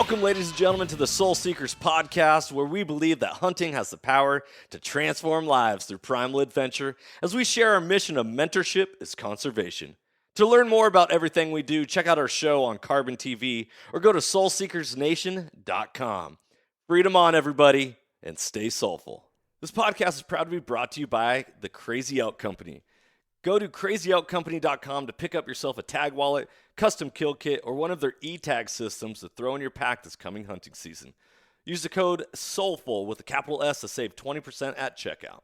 Welcome, ladies and gentlemen, to the Soul Seekers podcast, where we believe that hunting has the power to transform lives through primal adventure as we share our mission of mentorship is conservation. To learn more about everything we do, check out our show on Carbontv or go to soulseekersnation.com. Freedom on, everybody, and stay soulful. This podcast is proud to be brought to you by the Crazy Elk Company. Go to crazyoutcompany.com to pick up yourself a tag wallet, custom kill kit, or one of their e-tag systems to throw in your pack this coming hunting season. Use the code SOULFUL with a capital S to save 20% at checkout.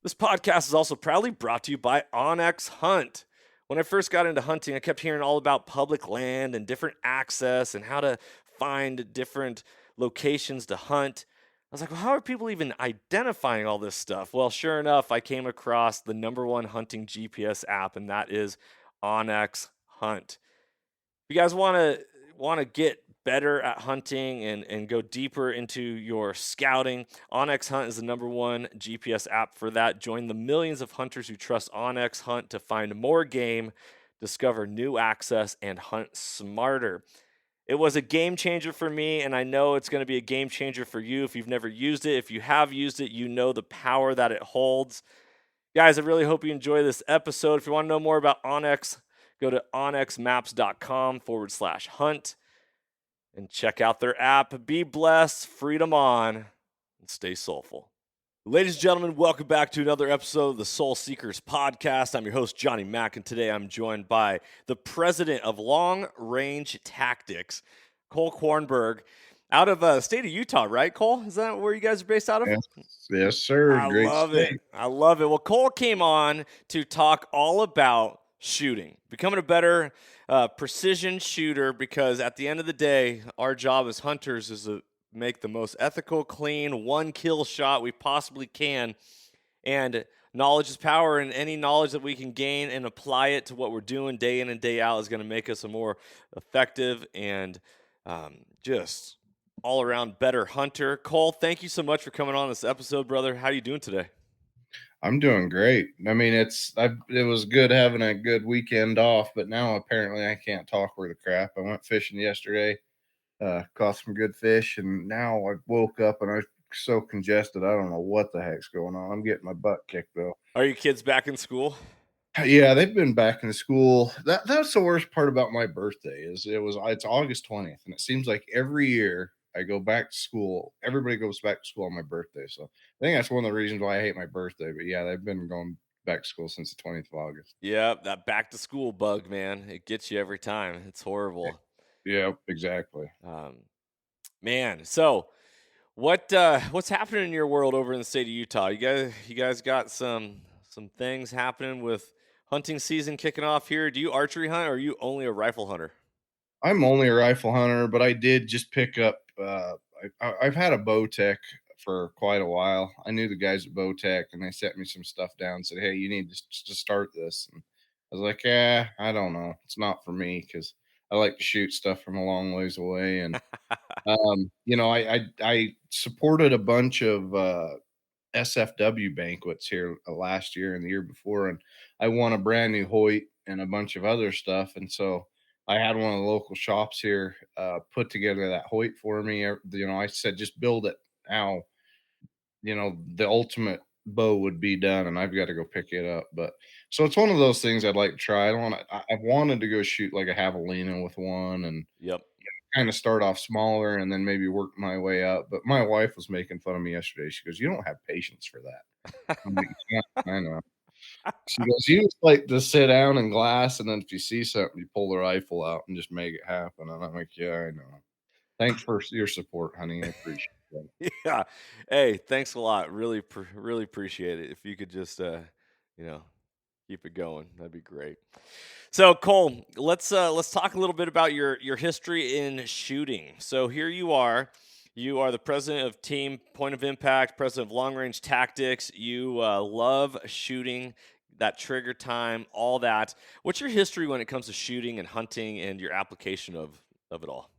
This podcast is also proudly brought to you by OnX Hunt. When I first got into hunting, I kept hearing all about public land and different access and how to find different locations to hunt. I was like, well, how are people even identifying all this stuff? Well, sure enough, I came across the number one hunting GPS app, and that is OnX Hunt. If you guys want to get better at hunting and go deeper into your scouting, OnX Hunt is the number one GPS app for that. Join the millions of hunters who trust OnX Hunt to find more game, discover new access, and hunt smarter. It was a game changer for me, and I know it's going to be a game changer for you if you've never used it. If you have used it, you know the power that it holds. Guys, I really hope you enjoy this episode. If you want to know more about OnX, go to onxmaps.com/hunt and check out their app. Be blessed, freedom on, and stay soulful. Ladies and gentlemen, welcome back to another episode of the Soul Seekers podcast. I'm your host, Johnny Mack, and today I'm joined by the president of Long Range Tactics, Cole Quarnberg, out of the state of Utah, right, Cole? Is that where you guys are based out of? Yes, sir. I love it. Well, Cole came on to talk all about shooting, becoming a better precision shooter, because at the end of the day, our job as hunters is to make the most ethical, clean, one-kill shot we possibly can. And knowledge is power, and any knowledge that we can gain and apply it to what we're doing day in and day out is going to make us a more effective and just all-around better hunter. Cole, thank you so much for coming on this episode, brother. How are you doing today? I'm doing great. I mean, it was good having a good weekend off, but now apparently I can't talk worth a crap. I went fishing yesterday, caught some good fish, and now I woke up and I'm so congested. I don't know what the heck's going on. I'm getting my butt kicked though. Are your kids back in school? Yeah, they've been back in school. That's the worst part about my birthday is it's August 20th, and it seems like every year I go back to school. Everybody goes back to school on my birthday. So I think that's one of the reasons why I hate my birthday. But yeah, they've been going back to school since the 20th of August. Yeah, that back to school bug, man. It gets you every time. It's horrible. Yeah, exactly. Man, so what's happening in your world over in the state of Utah? You guys got some things happening with hunting season kicking off here. Do you archery hunt, or are you only a rifle hunter? I'm only a rifle hunter, but I did just pick up. I've had a bow tech for quite a while. I knew the guys at bow tech, and they sent me some stuff down and said, "Hey, you need to start this." And I was like, "Yeah, I don't know. It's not for me because I like to shoot stuff from a long ways away." And I supported a bunch of SFW banquets here last year and the year before, and I won a brand new Hoyt and a bunch of other stuff. And so I had one of the local shops here put together that Hoyt for me. I said, just build it how the ultimate bow would be done, and I've got to go pick it up. But so it's one of those things I'd like to try. I've wanted to go shoot like a javelina with one, and Yep. kind of start off smaller and then maybe work my way up. But my wife was making fun of me yesterday. She goes, "You don't have patience for that." I'm like, "Yeah, I know." She goes, "You just like to sit down and glass, and then if you see something, you pull the rifle out and just make it happen." And I'm like, "Yeah, I know. Thanks for your support, honey. I appreciate it." Yeah. Hey, thanks a lot. Really appreciate it. If you could just keep it going, that'd be great. So, Cole, let's talk a little bit about your history in shooting. So here you are. You are the president of Team Point of Impact, president of Long Range Tactics. You love shooting, that trigger time, all that. What's your history when it comes to shooting and hunting and your application of it all?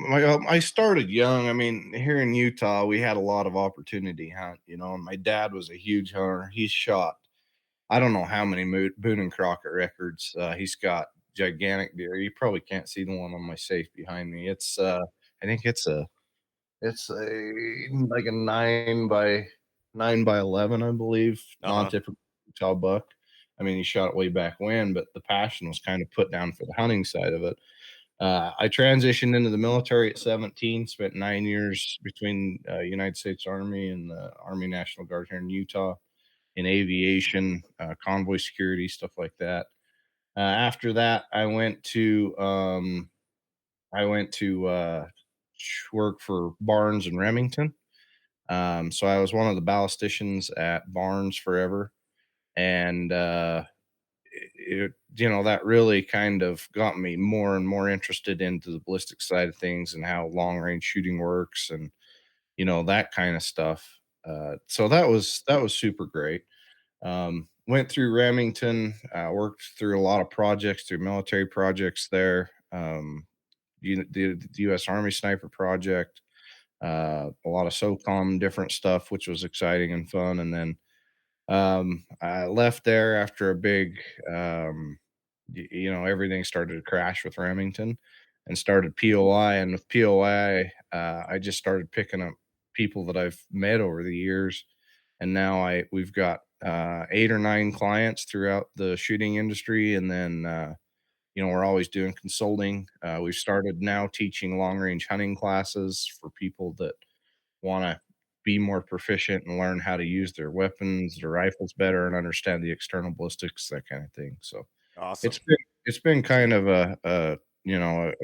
I started young. I mean, here in Utah, we had a lot of opportunity hunt, and my dad was a huge hunter. He's shot, I don't know how many Boone and Crockett records. He's got gigantic deer. You probably can't see the one on my safe behind me. It's I think it's a like a 9 by 11, I believe. Uh-huh. Non-typical Utah buck. I mean, he shot it way back when, but the passion was kind of put down for the hunting side of it. I transitioned into the military at 17, spent 9 years between United States Army and the Army National Guard here in Utah in aviation, convoy security, stuff like that. After that, I went to work for Barnes and Remington. So I was one of the ballisticians at Barnes forever, and that really kind of got me more and more interested into the ballistic side of things and how long range shooting works, and that kind of stuff. So that was super great. Went through Remington, worked through a lot of projects, through military projects there. The U.S. Army Sniper Project, a lot of SOCOM different stuff, which was exciting and fun. And then I left there after a big, everything started to crash with Remington, and started POI. And with POI, I just started picking up people that I've met over the years, and now we've got 8 or 9 clients throughout the shooting industry, and then we're always doing consulting. We've started now teaching long range hunting classes for people that want to be more proficient and learn how to use their weapons, their rifles better, and understand the external ballistics, that kind of thing. So Awesome. it's been kind of a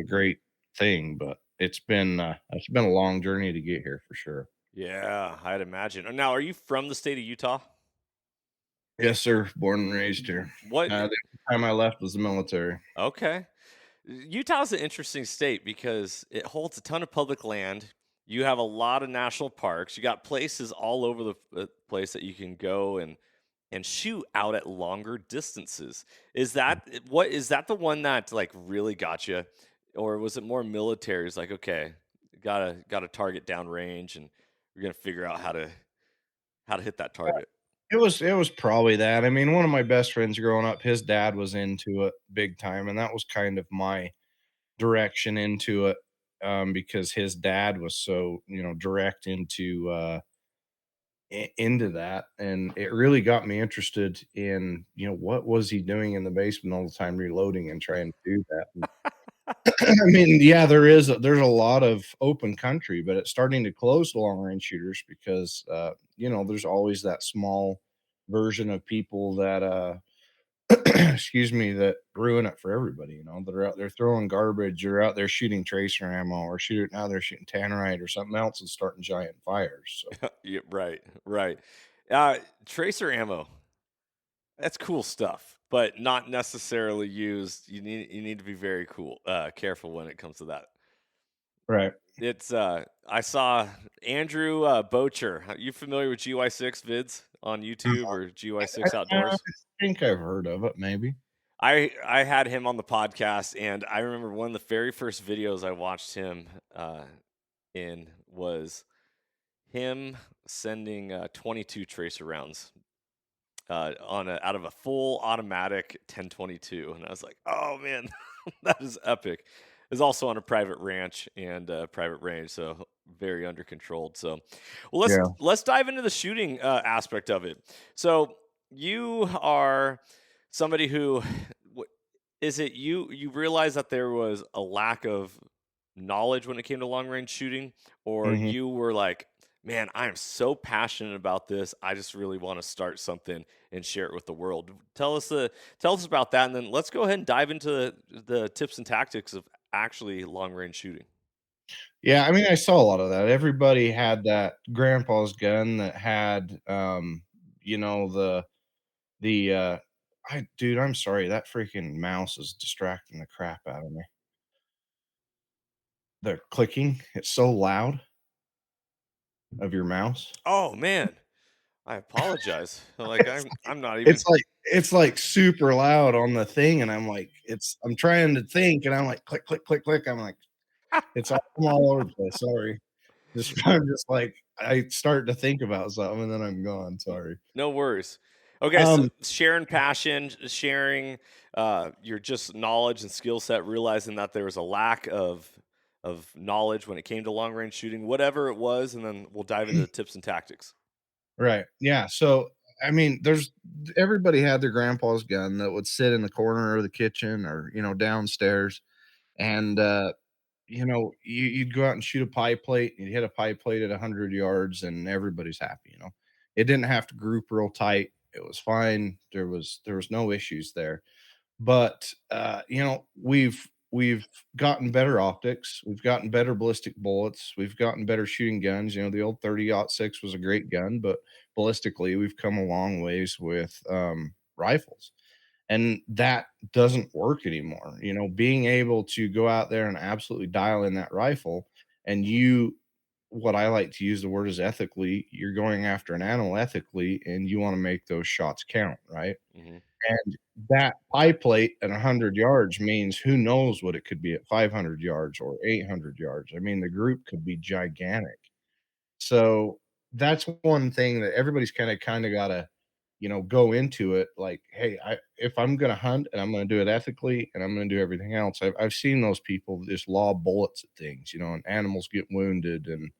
great thing, but it's been a long journey to get here for sure. Yeah, I'd imagine. Now, are you from the state of Utah? Yes, sir. Born and raised here. What? The only time I left was the military. Okay. Utah's an interesting state because it holds a ton of public land. You have a lot of national parks. You got places all over the place that you can go and shoot out at longer distances. Is that the one that like really got you, or was it more military? It's like, okay, got to target downrange, and we're gonna figure out how to hit that target. It was probably that. I mean, one of my best friends growing up, his dad was into it big time, and that was kind of my direction into it, because his dad was so, direct into that, and it really got me interested in, what was he doing in the basement all the time reloading and trying to do that. And I mean, yeah, there's a lot of open country, but it's starting to close to long range shooters because there's always that small version of people that excuse me, that ruin it for everybody, that are out there throwing garbage, or out there shooting tracer ammo, or now they're shooting tannerite or something else and starting giant fires. So Yeah, right, right. Tracer ammo. That's cool stuff, but not necessarily used. You need to be very careful when it comes to that. right. It's I saw Andrew Bocher. Are you familiar with GY6 vids on YouTube or GY6 I Outdoors? think I've heard of it, maybe. I had him on the podcast, and I remember one of the very first videos I watched him in was him sending 22 tracer rounds out of a full automatic 1022, and I was like, oh man, that is epic. It's also on a private ranch and private range, so very under controlled. So, well, let's Yeah. let's dive into the shooting aspect of it. So, you are somebody who is it you realize that there was a lack of knowledge when it came to long range shooting, or Mhm. you were like, man, I am so passionate about this, I just really want to start something and share it with the world. Tell us about that, and then let's go ahead and dive into the tips and tactics of actually long range shooting. Yeah, I mean, I saw a lot of that. Everybody had that grandpa's gun that had, the dude, I'm sorry, that freaking mouse is distracting the crap out of me. The clicking, it's so loud of your mouse. Oh man, I apologize. Like It's I'm not even. it's like super loud on the thing, and I'm trying to think, and I'm like, click, click, click, click. I'm all over the place. Sorry. I'm just like, I start to think about something and then I'm gone. Sorry. No worries. Okay, so Um, sharing passion, sharing your just knowledge and skill set, realizing that there was a lack of of knowledge when it came to long range shooting, whatever it was, and then we'll dive into the tips and tactics. Right. Yeah. So, I mean, there's everybody had their grandpa's gun that would sit in the corner of the kitchen or, downstairs. And, you'd go out and shoot a pie plate, you'd hit a pie plate at 100 yards, and everybody's happy. It didn't have to group real tight. It was fine. There was no issues there. But we've gotten better optics, we've gotten better ballistic bullets, we've gotten better shooting guns. The old 30-06 was a great gun, but ballistically, we've come a long ways with rifles. And that doesn't work anymore. Being able to go out there and absolutely dial in that rifle, and what I like to use the word is ethically, you're going after an animal ethically, and you want to make those shots count, right? Hmm. And that pie plate at 100 yards means who knows what it could be at 500 yards or 800 yards. I mean, the group could be gigantic. So that's one thing that everybody's kinda gotta, go into it like, "Hey, if I'm gonna hunt and I'm gonna do it ethically and I'm gonna do everything else." I've seen those people just lob bullets at things, and animals get wounded and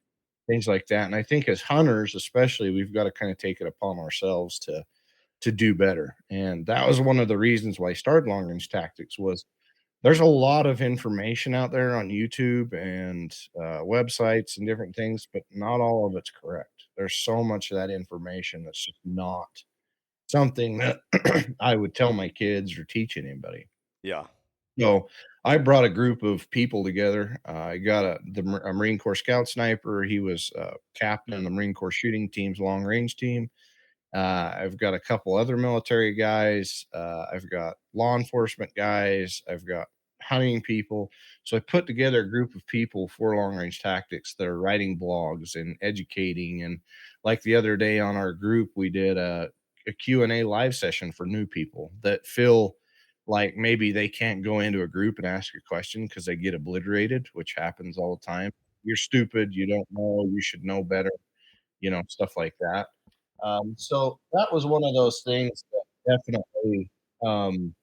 things like that. And I think as hunters, especially, we've gotta kinda take it upon ourselves to do better. And that was one of the reasons why I started long range tactics was there's a lot of information out there on YouTube and websites and different things, but not all of it's correct. There's so much of that information that's just not something that I would tell my kids or teach anybody. Yeah. So I brought a group of people together. I got a Marine Corps Scout sniper. He was captain of the Marine Corps shooting team's long range team. I've got a couple other military guys. I've got law enforcement guys. I've got hunting people. So I put together a group of people for long range tactics that are writing blogs and educating. And like the other day on our group, we did a Q&A live session for new people that feel like maybe they can't go into a group and ask a question because they get obliterated, which happens all the time. You're stupid. You don't know. You should know better. Stuff like that. So that was one of those things that definitely um,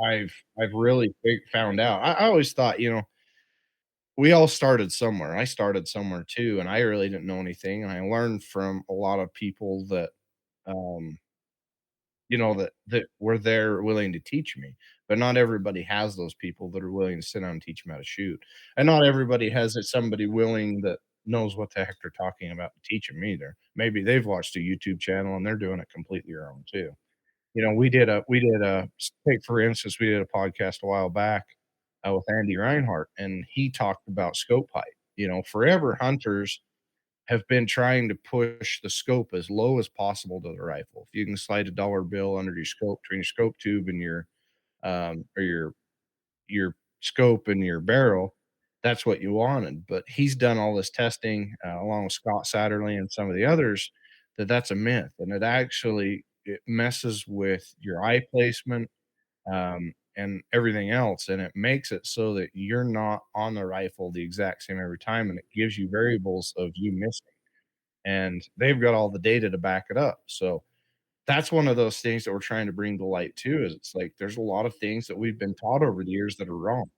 I've really found out. I always thought, we all started somewhere. I started somewhere too, and I really didn't know anything. And I learned from a lot of people that um, that were there willing to teach me. But not everybody has those people that are willing to sit down and teach them how to shoot. And not everybody has somebody willing that knows what the heck they're talking about to teach them either. Maybe they've watched a YouTube channel and they're doing it completely wrong too. We did a take for instance, we did a podcast a while back with Andy Reinhardt, and he talked about scope height. Forever hunters have been trying to push the scope as low as possible to the rifle. If you can slide a dollar bill under your scope, between your scope tube and or your scope and your barrel, that's what you wanted. But he's done all this testing along with Scott Satterley and some of the others that's a myth, and it messes with your eye placement and everything else, and it makes it so that you're not on the rifle the exact same every time, and it gives you variables of you missing, and they've got all the data to back it up. So that's one of those things that we're trying to bring to light too. Is it's like there's a lot of things that we've been taught over the years that are wrong,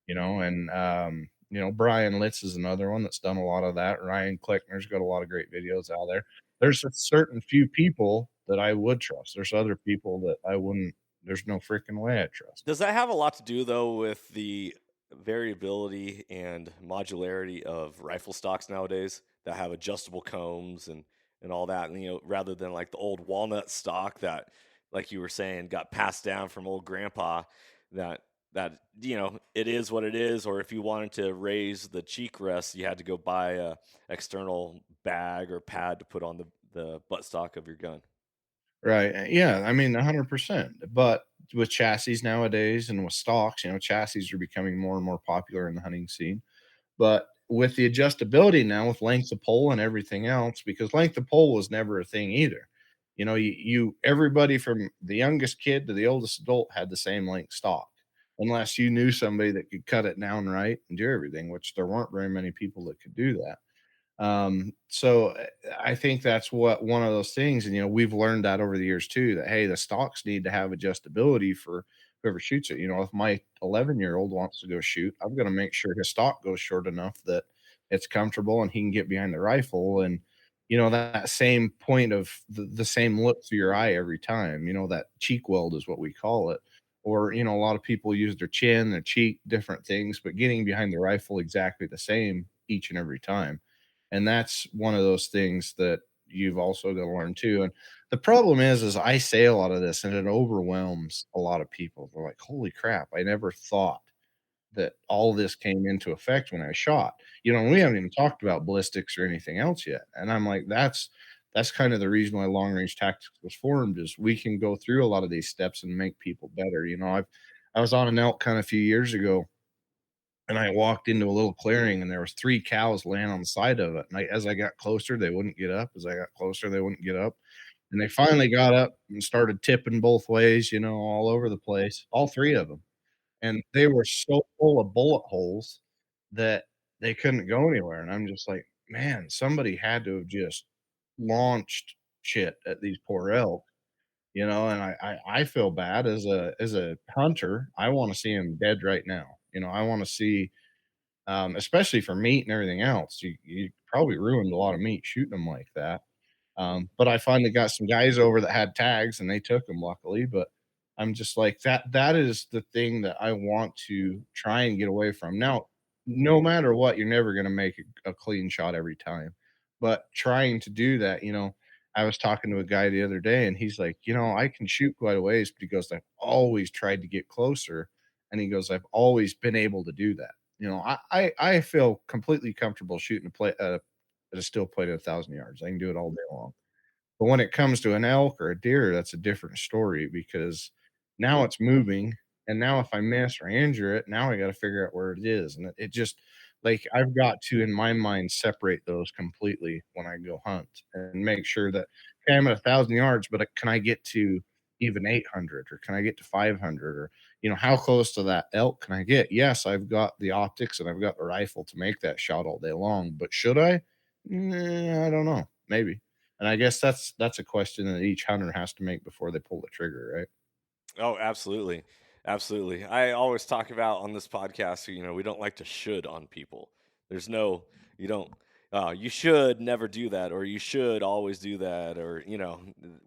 and Brian Litz is another one that's done a lot of that. Ryan Klickner's got a lot of great videos out there. There's a certain few people that I would trust. There's other people that I wouldn't. There's no freaking way I trust. Does that have a lot to do though with the variability and modularity of rifle stocks nowadays that have adjustable combs and all that, and rather than like the old walnut stock that, like you were saying, got passed down from old grandpa, that it is what it is, or if you wanted to raise the cheek rest, you had to go buy a external bag or pad to put on the butt stock of your gun. Right. Yeah. I mean, 100%. But with chassis nowadays and with stocks, chassis are becoming more and more popular in the hunting scene. But with the adjustability now, with length of pole and everything else, because length of pole was never a thing either. Everybody from the youngest kid to the oldest adult had the same length stock, unless you knew somebody that could cut it down right and do everything, which there weren't very many people that could do that. So I think that's what one of those things, and we've learned that over the years too. That hey, the stocks need to have adjustability for whoever shoots it. If my 11-year-old wants to go shoot, I'm going to make sure his stock goes short enough that it's comfortable and he can get behind the rifle. And that same point of the same look through your eye every time. That cheek weld is what we call it. Or a lot of people use their chin, their cheek, different things, but getting behind the rifle exactly the same each and every time. And that's one of those things that you've also got to learn too. And the problem is I say a lot of this and it overwhelms a lot of people. They're like, holy crap, I never thought that all this came into effect when I shot. We haven't even talked about ballistics or anything else yet. And I'm like, that's kind of the reason why long range tactics was formed, is we can go through a lot of these steps and make people better. I was on an elk kind of a few years ago, and I walked into a little clearing and there was 3 cows laying on the side of it, and as I got closer, they wouldn't get up. As I got closer, they wouldn't get up, and they finally got up and started tipping both ways, all over the place, all 3 of them, and they were so full of bullet holes that they couldn't go anywhere, and I'm just like, "Man, somebody had to have just launched shit at these poor elk," and I feel bad as a hunter. I wanna see see them dead right now. I wanna see, especially for meat and everything else. You probably ruined a lot of meat shooting them like that. But I finally got some guys over that had tags and they took them luckily. But I'm just like that is the thing that I want to try and get away from. Now, no matter what, you're never going to make a clean shot every time. But trying to do that, I was talking to a guy the other day and he's like, I can shoot quite a ways, but he goes, I've always tried to get closer. And he goes, I've always been able to do that. I feel completely comfortable shooting at a still plate at 1,000 yards. I can do it all day long. But when it comes to an elk or a deer, that's a different story because now it's moving, and now if I miss or injure it, now I gotta figure out where it is, and it just like, I've got to, in my mind, separate those completely when I go hunt and make sure that, "Okay, I'm at 1,000 yards, but, can I get to even 800, or can I get to 500, or, how close to that elk can I get?" Yes, I've got the optics and I've got the rifle to make that shot all day long, but should I? I don't know. Maybe. And I guess that's a question that each hunter has to make before they pull the trigger, right? Oh, absolutely. Absolutely. I always talk about on this podcast, we don't like to should on people. There's no, you don't, you should never do that, or you should always do that, or,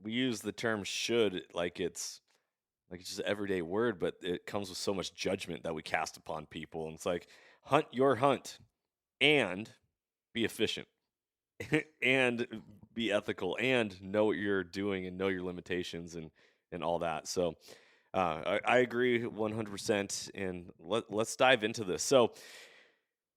we use the term should like it's just an everyday word, but it comes with so much judgment that we cast upon people. And it's like, hunt your hunt and be efficient and be ethical and know what you're doing and know your limitations and all that. So, I agree 100%. And let's dive into this. So,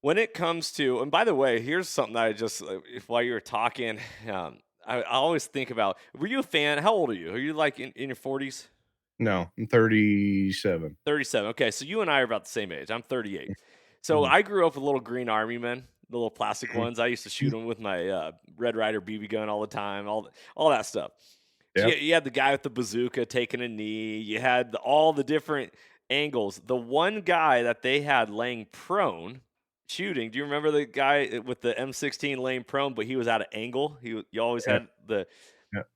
when it comes to, and by the way, here's something that I just, if while you were talking, I always think about, were you a fan? How old are you? Are you like in your 40s? No, I'm 37. 37. Okay. So you and I are about the same age. I'm 38. So Mhm, I grew up with little green army men, the little plastic mhm, ones. I used to shoot mhm. them with my Red Ryder BB gun all the time, all that stuff. So Yep, you had the guy with the bazooka taking a knee. You had all the different angles. The one guy that they had laying prone shooting. Do you remember the guy with the M16 laying prone, but he was at an angle? You always yep, had the. yep.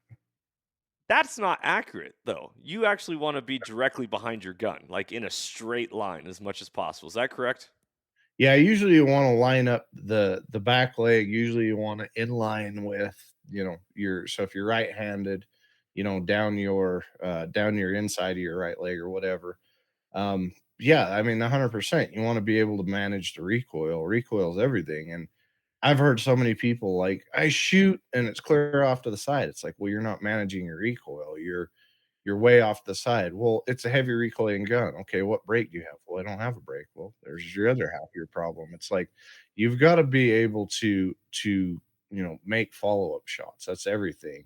That's not accurate though. You actually want to be directly behind your gun, like in a straight line as much as possible. Is that correct? Yeah, usually you wanna line up the back leg, usually you wanna inline with, your so if you're right-handed, down your inside of your right leg or whatever. Yeah, I mean, 100%, you wanna be able to manage the recoil. Recoil is everything, and I've heard so many people like, "I shoot and it's clear off to the side." It's like, "Well, you're not managing your recoil. You're way off the side." "Well, it's a heavy recoiling gun." "Okay, what brake do you have?" "Well, I don't have a brake." "Well, there's your other half of your problem." It's like, you've gotta be able to, make follow-up shots. That's everything.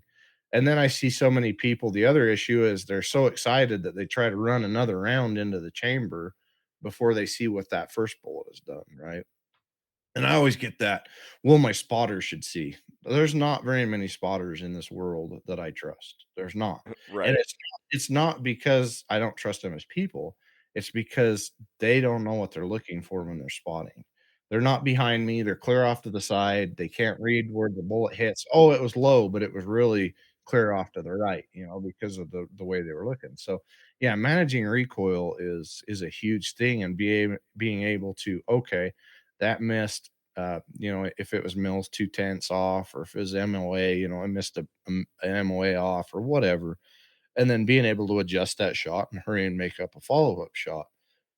And then I see so many people, the other issue is they're so excited that they try to run another round into the chamber before they see what that first bullet has done, right? And I always get that, well, my spotter should see. There's not very many spotters in this world that I trust. There's not. And Right. it's not because I don't trust them as people. It's because they don't know what they're looking for when they're spotting. They're not behind me. They're clear off to the side. They can't read where the bullet hits. Oh, it was low, but it was really clear off to the right, because of the way they were looking. So, yeah, managing recoil is a huge thing, and being able to, okay, that missed. If it was mills 2/10 off, or if it was MOA, I missed an MOA off or whatever, and then being able to adjust that shot and hurry and make up a follow up shot.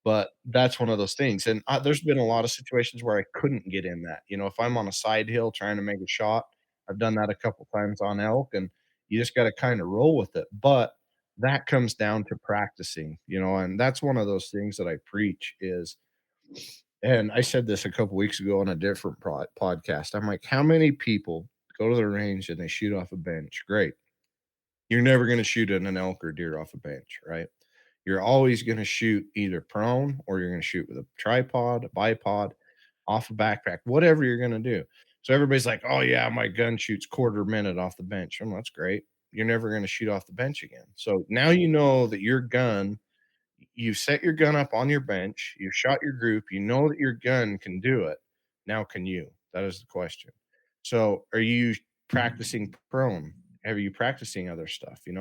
But that's one of those things, and there's been a lot of situations where I couldn't get in that. If I'm on a side hill trying to make a shot, I've done that a couple times on elk, and you just got to kind of roll with it. But that comes down to practicing, and that's one of those things that I preach is. And I said this a couple weeks ago on a different podcast. I'm like, how many people go to the range and they shoot off a bench? Great. You're never going to shoot an elk or deer off a bench, right? You're always going to shoot either prone, or you're going to shoot with a tripod, a bipod, off a backpack, whatever you're going to do. So everybody's like, oh, yeah, my gun shoots quarter minute off the bench. That's great. You're never going to shoot off the bench again. So now you know that your gun, you set your gun up on your bench, you shot your group, you know that your gun can do it. Now can you? That is the question. So are you practicing prone? Are you practicing other stuff? You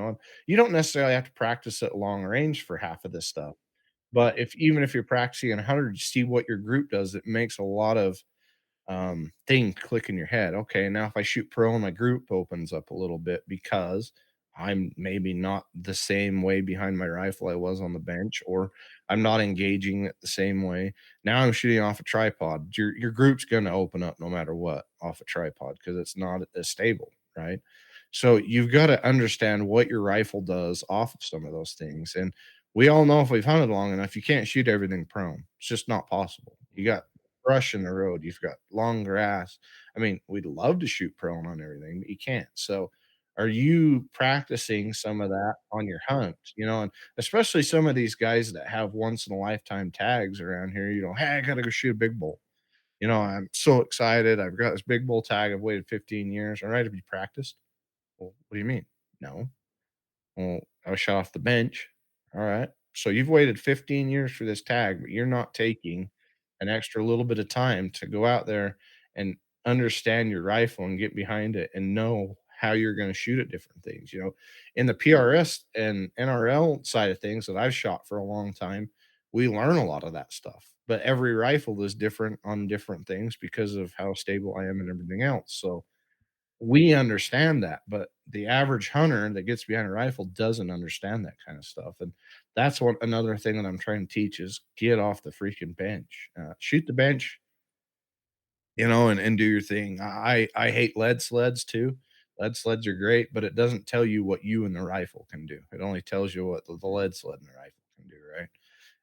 don't necessarily have to practice at long range for half of this stuff. But even if you're practicing at 100, you see what your group does. It makes a lot of thing click in your head. Okay, now if I shoot pro, my group opens up a little bit because I'm maybe not the same way behind my rifle I was on the bench, or I'm not engaging it the same way. Now I'm shooting off a tripod. Your group's going to open up no matter what off a tripod because it's not as stable, right? So you've got to understand what your rifle does off of some of those things. And we all know if we've hunted long enough, you can't shoot everything prone. It's just not possible. You got brush in the road. You've got long grass. I mean, we'd love to shoot prone on everything, but you can't. So, are you practicing some of that on your hunt? And especially some of these guys that have once in a lifetime tags around here, hey, I got to go shoot a big bull. I'm so excited. I've got this big bull tag. I've waited 15 years. All right. Have you practiced? Well, what do you mean? No. Well, I was shot off the bench. All right. So you've waited 15 years for this tag, but you're not taking an extra little bit of time to go out there and understand your rifle and get behind it and know how you're going to shoot at different things. In the PRS and NRL side of things that I've shot for a long time, we learn a lot of that stuff. But every rifle is different on different things because of how stable I am and everything else. So we understand that, but the average hunter that gets behind a rifle doesn't understand that kind of stuff. And that's what another thing that I'm trying to teach is get off the freaking bench, shoot the bench, and do your thing. I hate lead sleds too. Lead sleds are great, but it doesn't tell you what you and the rifle can do. It only tells you what the lead sled and the rifle can do, right?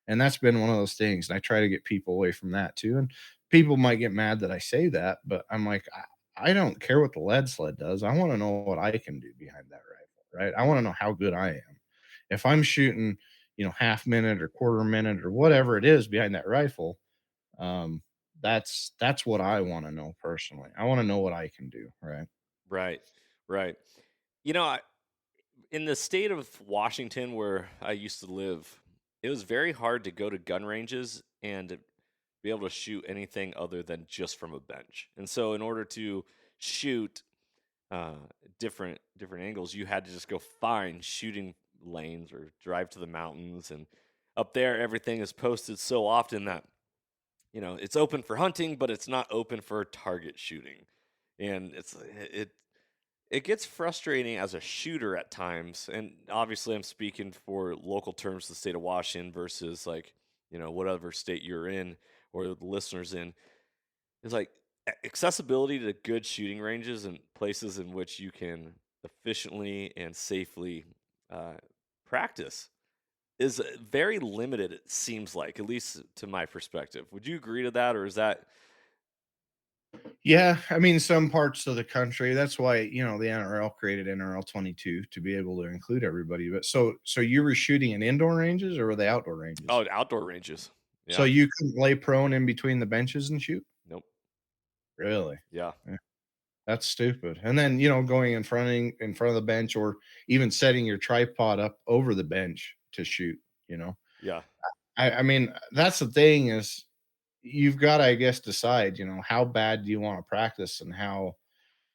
And that's been one of those things. And I try to get people away from that too. And people might get mad that I say that, but I'm like, I don't care what the lead sled does. I want to know what I can do behind that rifle, right? I want to know how good I am. If I'm shooting, half minute or quarter minute or whatever it is behind that rifle, um, that's what I want to know personally. I want to know what I can do, right? Right. Right. You know, I, in the state of Washington where I used to live, it was very hard to go to gun ranges and be able to shoot anything other than just from a bench. And so, in order to shoot uh, different angles, you had to just go find shooting lanes or drive to the mountains. And up there, everything is posted so often that it's open for hunting, but it's not open for target shooting. And it gets frustrating as a shooter at times. And obviously, I'm speaking for local terms, the state of Washington versus like whatever state you're in or the listeners in. It's like accessibility to good shooting ranges and places in which you can efficiently and safely uh, practice is very limited. It seems like, at least to my perspective. Would you agree to that, or is that? Yeah, I mean, some parts of the country. That's why the NRL created NRL 22 to be able to include everybody. But so you were shooting in indoor ranges or were they outdoor ranges? Oh, outdoor ranges. So Yeah. you couldn't lay prone in between the benches and shoot? Nope. Really? Yeah. Yeah, that's stupid. And then going in front of the bench, or even setting your tripod up over the bench to shoot. Yeah. I mean, that's the thing is you've got to, I guess, decide, how bad do you want to practice, and how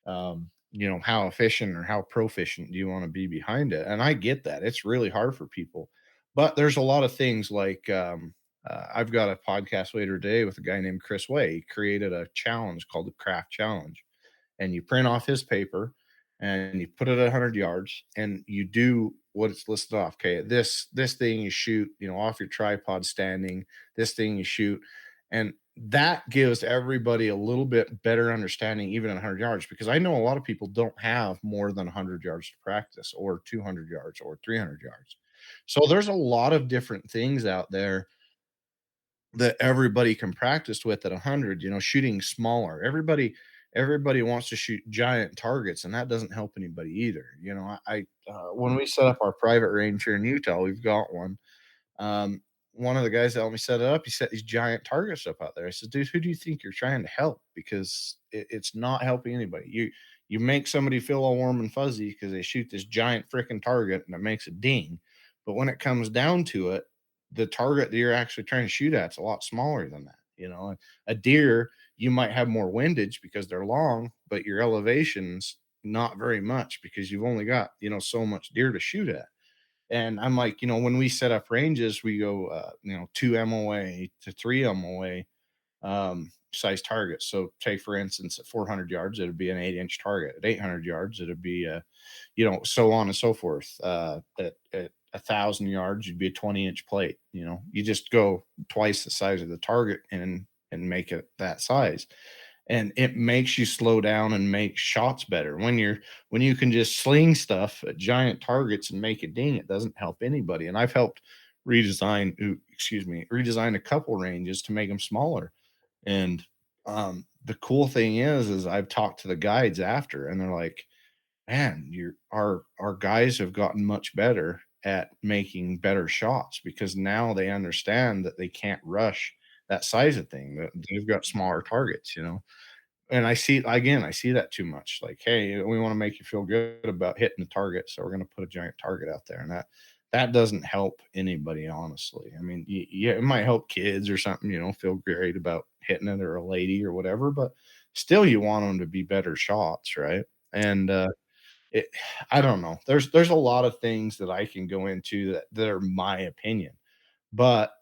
efficient or how proficient do you want to be behind it. And I get that it's really hard for people, but there's a lot of things like, I've got a podcast later today with a guy named Chris Way. He created a challenge called the Craft Challenge, and you print off his paper and you put it at 100 yards and you do what it's listed off. Okay, this thing you shoot, off your tripod standing, this thing you shoot. And that gives everybody a little bit better understanding, even at 100 yards, because I know a lot of people don't have more than 100 yards to practice, or 200 yards, or 300 yards. So there's a lot of different things out there that everybody can practice with at 100, shooting smaller. Everybody wants to shoot giant targets, and that doesn't help anybody either. When we set up our private range here in Utah, we've got one. um, One of the guys that helped me set it up, he set these giant targets up out there. I said, dude, who do you think you're trying to help? Because it's not helping anybody. You make somebody feel all warm and fuzzy because they shoot this giant freaking target and it makes a ding. But when it comes down to it, the target that you're actually trying to shoot at is a lot smaller than that. A deer, you might have more windage because they're long, but your elevation's not very much because you've only got, so much deer to shoot at. And I'm like, when we set up ranges, we go, 2 MOA to 3 MOA size targets. So, take for instance, at 400 yards, it'd be an 8-inch target. At 800 yards, it'd be so on and so forth. At 1,000 yards, you'd be a 20-inch plate. You just go twice the size of the target and make it that size, and it makes you slow down and make shots better. When you can just sling stuff at giant targets and make it ding, it doesn't help anybody. And I've helped redesign a couple ranges to make them smaller. And the cool thing is I've talked to the guides after, and they're like, man, our guys have gotten much better at making better shots because now they understand that they can't rush that size of thing, that they've got smaller targets. And I see that too much. Like, hey, we want to make you feel good about hitting the target, so we're going to put a giant target out there, and that doesn't help anybody, honestly. I mean, yeah, it might help kids or something, feel great about hitting it, or a lady or whatever, but still, you want them to be better shots, right? And it, I don't know. There's a lot of things that I can go into that are my opinion, but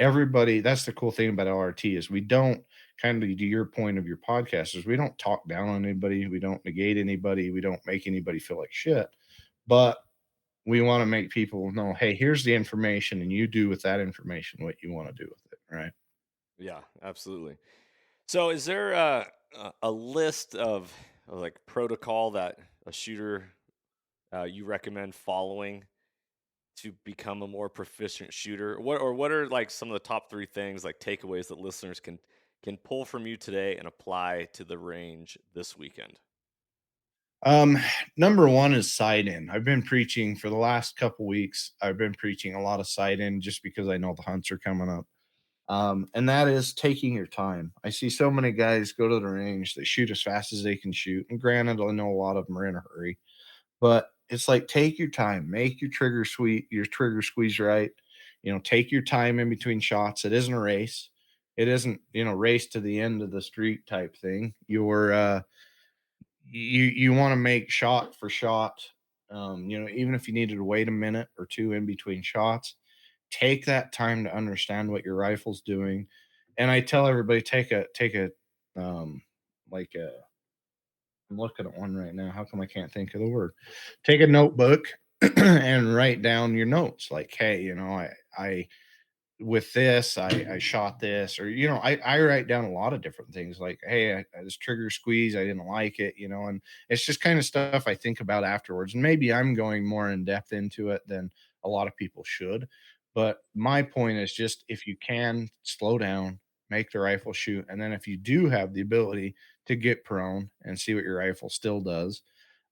everybody, that's the cool thing about LRT, is we don't, kind of to your point of your podcast, is we don't talk down on anybody, we don't negate anybody, we don't make anybody feel like shit, but we want to make people know, hey, here's the information, and you do with that information what you want to do with it, right? Yeah, absolutely. So, is there a list of like protocol that a shooter you recommend following to become a more proficient shooter? What are like some of the top three things, like takeaways that listeners can pull from you today and apply to the range this weekend? um Number one is side in. I've been preaching for the last couple weeks. I've been preaching a lot of side in just because I know the hunts are coming up. And that is taking your time. I see so many guys go to the range, they shoot as fast as they can shoot. And granted, I know a lot of them are in a hurry, but it's like, take your time, make your trigger squeeze right. Take your time in between shots. It isn't a race. It isn't, race to the end of the street type thing. You want to make shot for shot. Even if you needed to wait a minute or two in between shots, take that time to understand what your rifle's doing. And I tell everybody, take a like a I'm looking at one right now. How come I can't think of the word? Take a notebook and write down your notes. Like, hey, I with this, I shot this, or I write down a lot of different things. Like, hey, this trigger squeeze, I didn't like it, and it's just kind of stuff I think about afterwards. And maybe I'm going more in depth into it than a lot of people should. But my point is just, if you can slow down, make the rifle shoot, and then if you do have the ability to get prone and see what your rifle still does,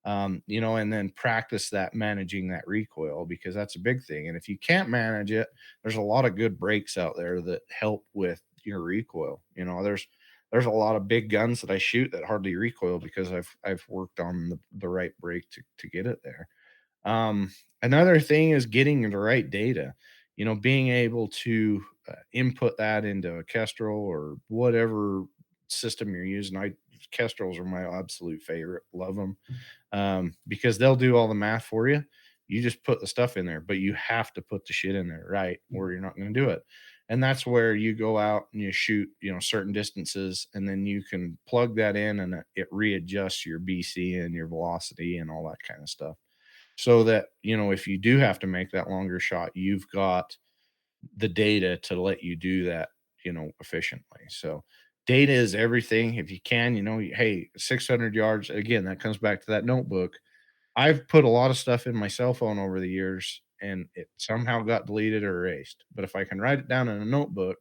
and then practice that, managing that recoil, because that's a big thing. And if you can't manage it, there's a lot of good brakes out there that help with your recoil. There's a lot of big guns that I shoot that hardly recoil because I've worked on the right brake to get it there. Another thing is getting the right data. being able to input that into a Kestrel or whatever system you're using. Kestrels are my absolute favorite. Love them because they'll do all the math for you. You just put the stuff in there, but you have to put the shit in there, right? Or you're not going to do it. And that's where you go out and you shoot, certain distances, and then you can plug that in, and it readjusts your BC and your velocity and all that kind of stuff. So that, if you do have to make that longer shot, you've got the data to let you do that, efficiently. So data is everything. If you can, hey, 600 yards, again, that comes back to that notebook. I've put a lot of stuff in my cell phone over the years and it somehow got deleted or erased. But if I can write it down in a notebook,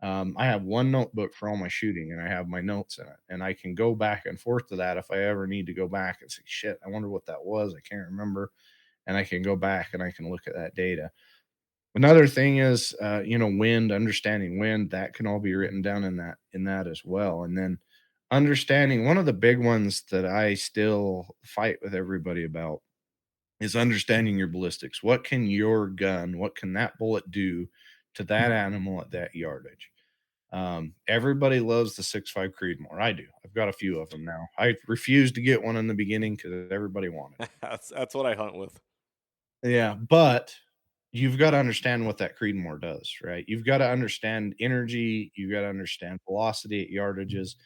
I have one notebook for all my shooting and I have my notes in it. And I can go back and forth to that if I ever need to go back and say, shit, I wonder what that was. I can't remember. And I can go back and I can look at that data. Another thing is, wind, understanding wind, that can all be written down in that as well. And then understanding one of the big ones that I still fight with everybody about is understanding your ballistics. What can your gun, what can that bullet do to that animal at that yardage? Everybody loves the 6.5 Creedmoor. I do. I've got a few of them now. I refused to get one in the beginning because everybody wanted it. That's what I hunt with. Yeah, but you've got to understand what that Creedmoor does, right? You've got to understand energy, you got to understand velocity at yardages.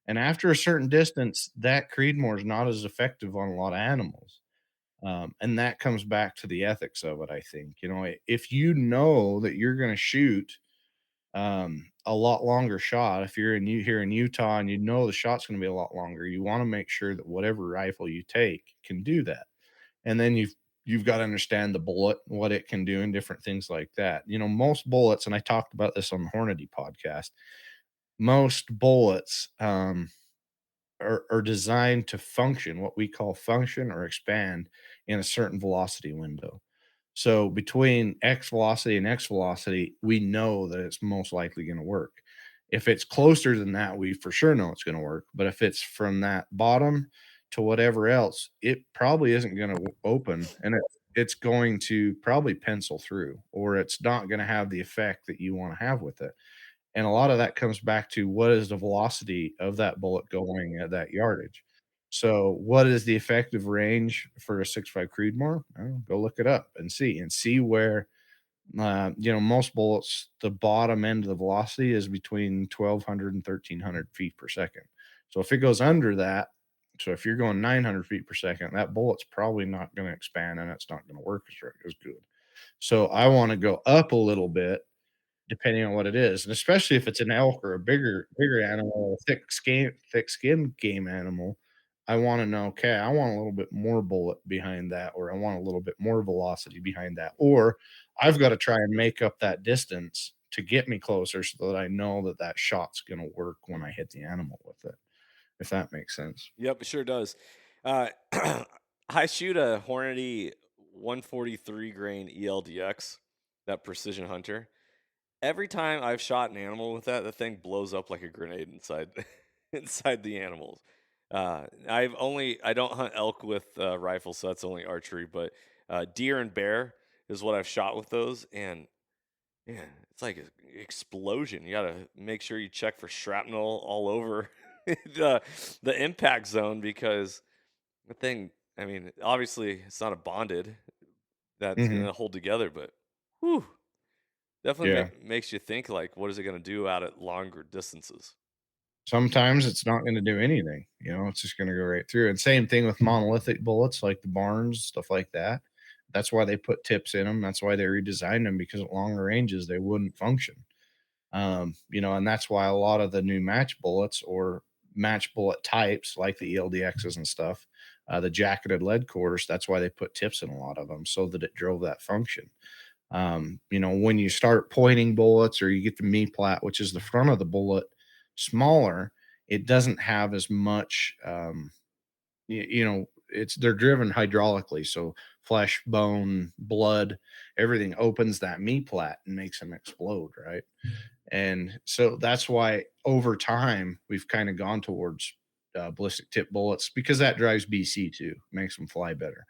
And after a certain distance, that Creedmoor is not as effective on a lot of animals. And that comes back to the ethics of it, I think. If you know that you're going to shoot a lot longer shot, if you're here in Utah and you know the shot's going to be a lot longer, you want to make sure that whatever rifle you take can do that. And then you've got to understand the bullet, what it can do, and different things like that. Most bullets, and I talked about this on the Hornady podcast. Most bullets are designed to function, what we call function or expand, in a certain velocity window. So between X velocity and X velocity, we know that it's most likely going to work. If it's closer than that, we for sure know it's going to work. But if it's from that bottom to whatever else, it probably isn't going to open, and it's going to probably pencil through, or it's not going to have the effect that you want to have with it. And a lot of that comes back to what is the velocity of that bullet going at that yardage. So, what is the effective range for a 6.5 Creedmoor? Well, go look it up and see where most bullets, the bottom end of the velocity is between 1,200 and 1,300 feet per second. So, if it goes under that, so if you're going 900 feet per second, that bullet's probably not going to expand and it's not going to work as good. So, I want to go up a little bit depending on what it is, and especially if it's an elk or a bigger animal, a thick skin game animal, I wanna know, okay, I want a little bit more bullet behind that, or I want a little bit more velocity behind that, or I've gotta try and make up that distance to get me closer so that I know that that shot's gonna work when I hit the animal with it, if that makes sense. Yep, it sure does. Uh, I shoot a Hornady 143 grain ELDX, that precision hunter. Every time I've shot an animal with that, the thing blows up like a grenade inside inside the animals. I don't hunt elk with rifles, so that's only archery. But deer and bear is what I've shot with those, and yeah, it's like an explosion. You gotta make sure you check for shrapnel all over the the impact zone because the thing. I mean, obviously it's not a bonded that's Mhm. gonna hold together, but whew, definitely Yeah. makes you think like, what is it gonna do out at longer distances? Sometimes it's not gonna do anything, it's just gonna go right through, and same thing with monolithic bullets like the Barnes, stuff like that. That's why they put tips in them. That's why they redesigned them, because at longer ranges, they wouldn't function. And that's why a lot of the new match bullets or match bullet types like the ELDXs and stuff, the jacketed lead cores, that's why they put tips in a lot of them so that it drove that function. When you start pointing bullets or you get the me plat, which is the front of the bullet, smaller, it doesn't have as much. They're driven hydraulically, so flesh, bone, blood, everything opens that me plat and makes them explode, right? And so that's why over time we've kind of gone towards ballistic tip bullets because that drives BC too, makes them fly better.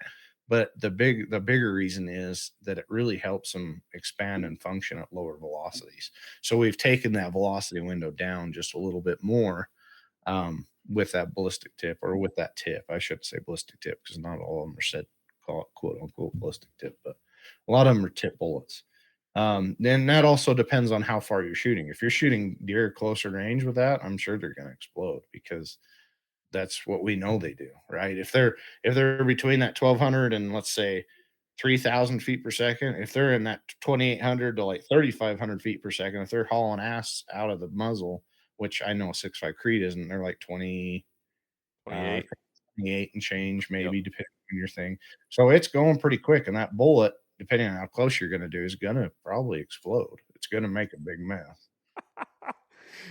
But the bigger reason is that it really helps them expand and function at lower velocities. So we've taken that velocity window down just a little bit more with that ballistic tip, or with that tip. I should say ballistic tip, because not all of them are said call it quote unquote ballistic tip, but a lot of them are tip bullets. Then that also depends on how far you're shooting. If you're shooting deer closer range with that, I'm sure they're going to explode, because that's what we know they do, right? If they're between that 1200 and, let's say, 3,000 feet per second, if they're in that 2,800 to like 3,500 feet per second, if they're hauling ass out of the muzzle, which I know 6.5 Creed isn't, they're like 28. 28 and change, Yep. maybe, depending on your thing. So it's going pretty quick, and that bullet, depending on how close you're going to do, is going to probably explode. It's going to make a big mess.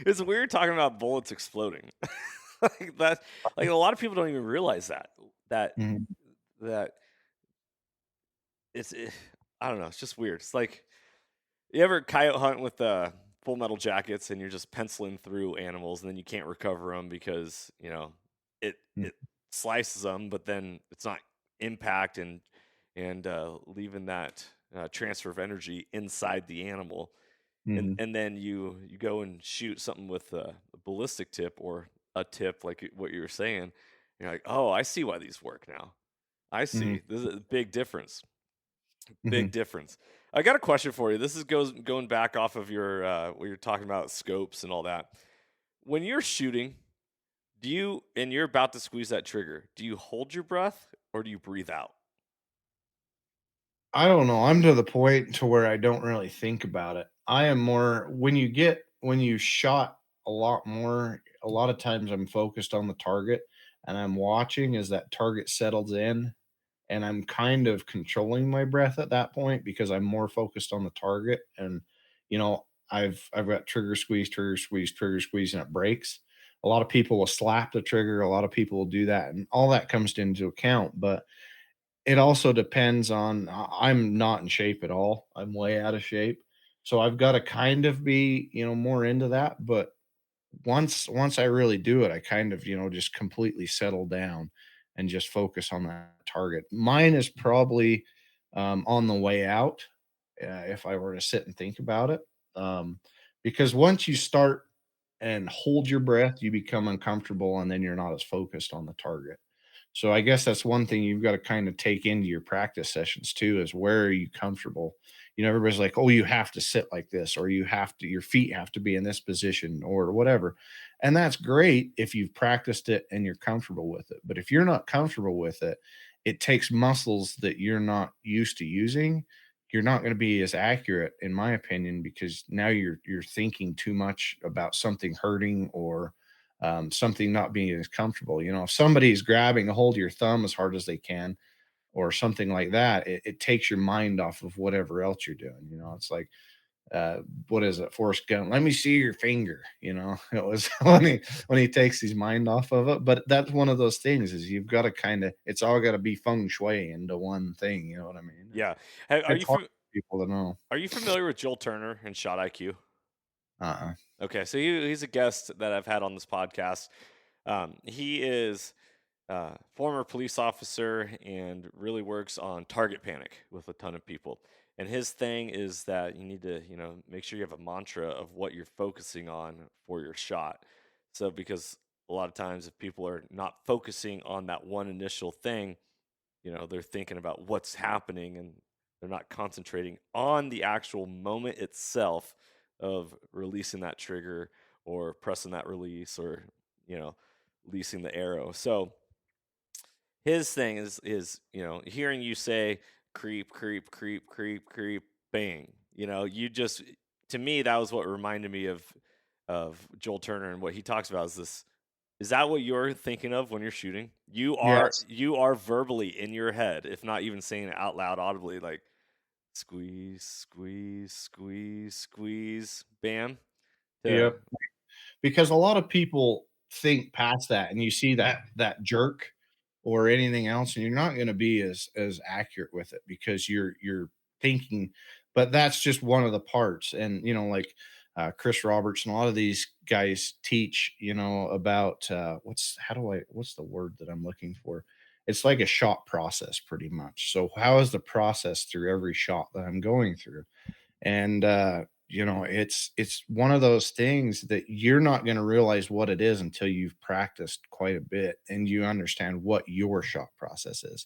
It's weird talking about bullets exploding. Like that, like a lot of people don't even realize that Mhm, that it's I don't know, it's just weird. It's like you ever coyote hunt with full metal jackets and you're just penciling through animals and then you can't recover them because, it slices them, but then it's not impact and leaving that transfer of energy inside the animal. and mhm, and then you go and shoot something with a ballistic tip or a tip like what you were saying. You're like, oh, I see why these work now. I mhm, see. This is a big difference. Big mhm. difference. I got a question for you. This is goes going back off of your what you're talking about scopes and all that. When you're shooting, do you and you're about to squeeze that trigger, do you hold your breath or do you breathe out? I don't know. I'm to the point to where I don't really think about it. I am more, when you shot a lot more, a lot of times I'm focused on the target, and I'm watching as that target settles in, and I'm kind of controlling my breath at that point, because I'm more focused on the target. And I've got trigger squeeze, trigger squeeze, trigger squeeze, and it breaks. A lot of people will slap the trigger, a lot of people will do that, and all that comes into account. But it also depends on, I'm not in shape at all. I'm way out of shape. So I've got to kind of be, more into that. But once I really do it, I kind of, just completely settle down and just focus on that target. Mine is probably on the way out, if I were to sit and think about it. Um, because once you start and hold your breath, you become uncomfortable, and then you're not as focused on the target. So I guess that's one thing you've got to kind of take into your practice sessions too, is where are you comfortable? Everybody's like, "Oh, you have to sit like this, or your feet have to be in this position, or whatever." And that's great if you've practiced it and you're comfortable with it. But if you're not comfortable with it, it takes muscles that you're not used to using. You're not going to be as accurate, in my opinion, because now you're thinking too much about something hurting, or something not being as comfortable. If somebody's grabbing a hold of your thumb as hard as they can, or something like that, it takes your mind off of whatever else you're doing. It's like, uh, what is it, Forrest Gump? Let me see your finger. It was when he takes his mind off of it. But that's one of those things, is you've got to kind of, it's all got to be feng shui into one thing. You know what I mean? And Yeah. Hey, it's hard for people to know. are you familiar with Joel Turner and Shot IQ? Uh-uh. Okay, so he's a guest that I've had on this podcast. He is former police officer and really works on target panic with a ton of people. And his thing is that you need to, make sure you have a mantra of what you're focusing on for your shot. So, because a lot of times if people are not focusing on that one initial thing, they're thinking about what's happening and they're not concentrating on the actual moment itself of releasing that trigger or pressing that release or, you know, releasing the arrow. So, his thing is hearing you say creep creep creep creep creep bang, you just, to me that was what reminded me of Joel Turner. And what he talks about is that what you're thinking of when you're shooting? Yes. You are verbally in your head, if not even saying it out loud audibly, like squeeze squeeze squeeze squeeze bam to Yep. Because a lot of people think past that, and you see that jerk or anything else, and you're not going to be as accurate with it, because you're thinking. But that's just one of the parts. And like Chris Roberts and a lot of these guys teach, about what's the word that I'm looking for, it's like a shot process pretty much. So how is the process through every shot that I'm going through? And it's one of those things that you're not going to realize what it is until you've practiced quite a bit and you understand what your shot process is.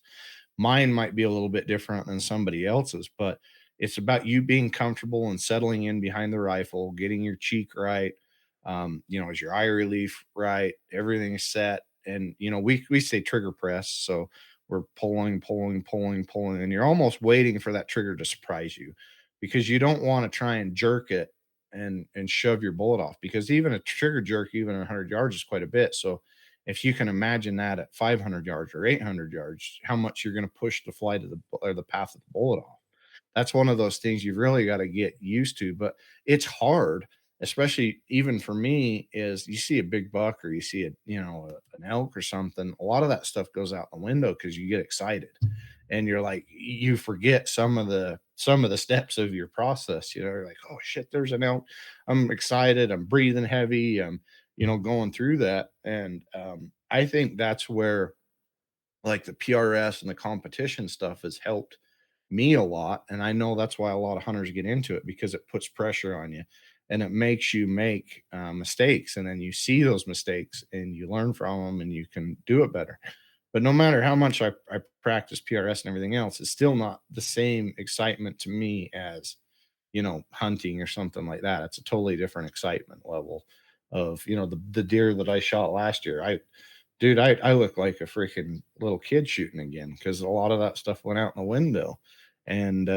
Mine might be a little bit different than somebody else's, but it's about you being comfortable and settling in behind the rifle, getting your cheek right. Is your eye relief right? Everything's set. And we say trigger press, so we're pulling, pulling, pulling, pulling, and you're almost waiting for that trigger to surprise you, because you don't want to try and jerk it and shove your bullet off, because even a trigger jerk, even at 100 yards, is quite a bit. So if you can imagine that at 500 yards or 800 yards, how much you're going to push the flight of the path of the bullet off. That's one of those things you've really got to get used to, but it's hard, especially even for me. Is you see a big buck or you see an elk or something, a lot of that stuff goes out the window because you get excited and you're like, you forget some of the steps of your process. You're like, oh shit, there's an elk. I'm excited, I'm breathing heavy, I'm going through that. And I think that's where like the PRS and the competition stuff has helped me a lot. And I know that's why a lot of hunters get into it, because it puts pressure on you and it makes you make mistakes. And then you see those mistakes and you learn from them and you can do it better. But no matter how much I practice PRS and everything else, it's still not the same excitement to me as hunting or something like that. It's a totally different excitement level of, the deer that I shot last year. I look like a freaking little kid shooting again, because a lot of that stuff went out in the window. And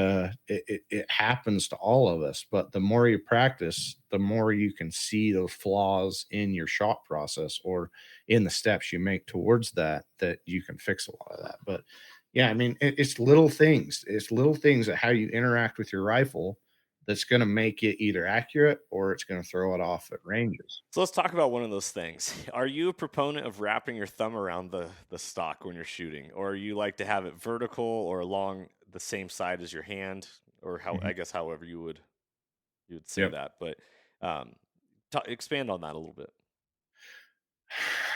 it happens to all of us. But the more you practice, the more you can see those flaws in your shot process or in the steps you make towards that you can fix a lot of that. But yeah, I mean, it's little things. It's little things that how you interact with your rifle that's going to make it either accurate or it's going to throw it off at ranges. So let's talk about one of those things. Are you a proponent of wrapping your thumb around the stock when you're shooting, or you like to have it vertical or along the same side as your hand, or how Mhm. I guess however you would say Yep. that, but um, expand on that a little bit.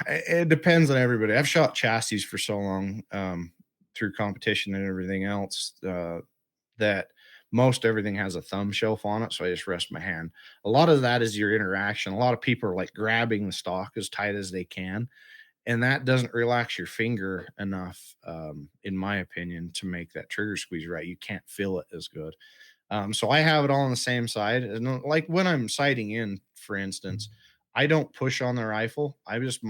It depends on everybody. I've shot chassis for so long, through competition and everything else, that most everything has a thumb shelf on it. So I just rest my hand. A lot of that is your interaction. A lot of people are like grabbing the stock as tight as they can, and that doesn't relax your finger enough, in my opinion, to make that trigger squeeze right. You can't feel it as good. So I have it all on the same side. And like when I'm sighting in, for instance, I don't push on the rifle. I just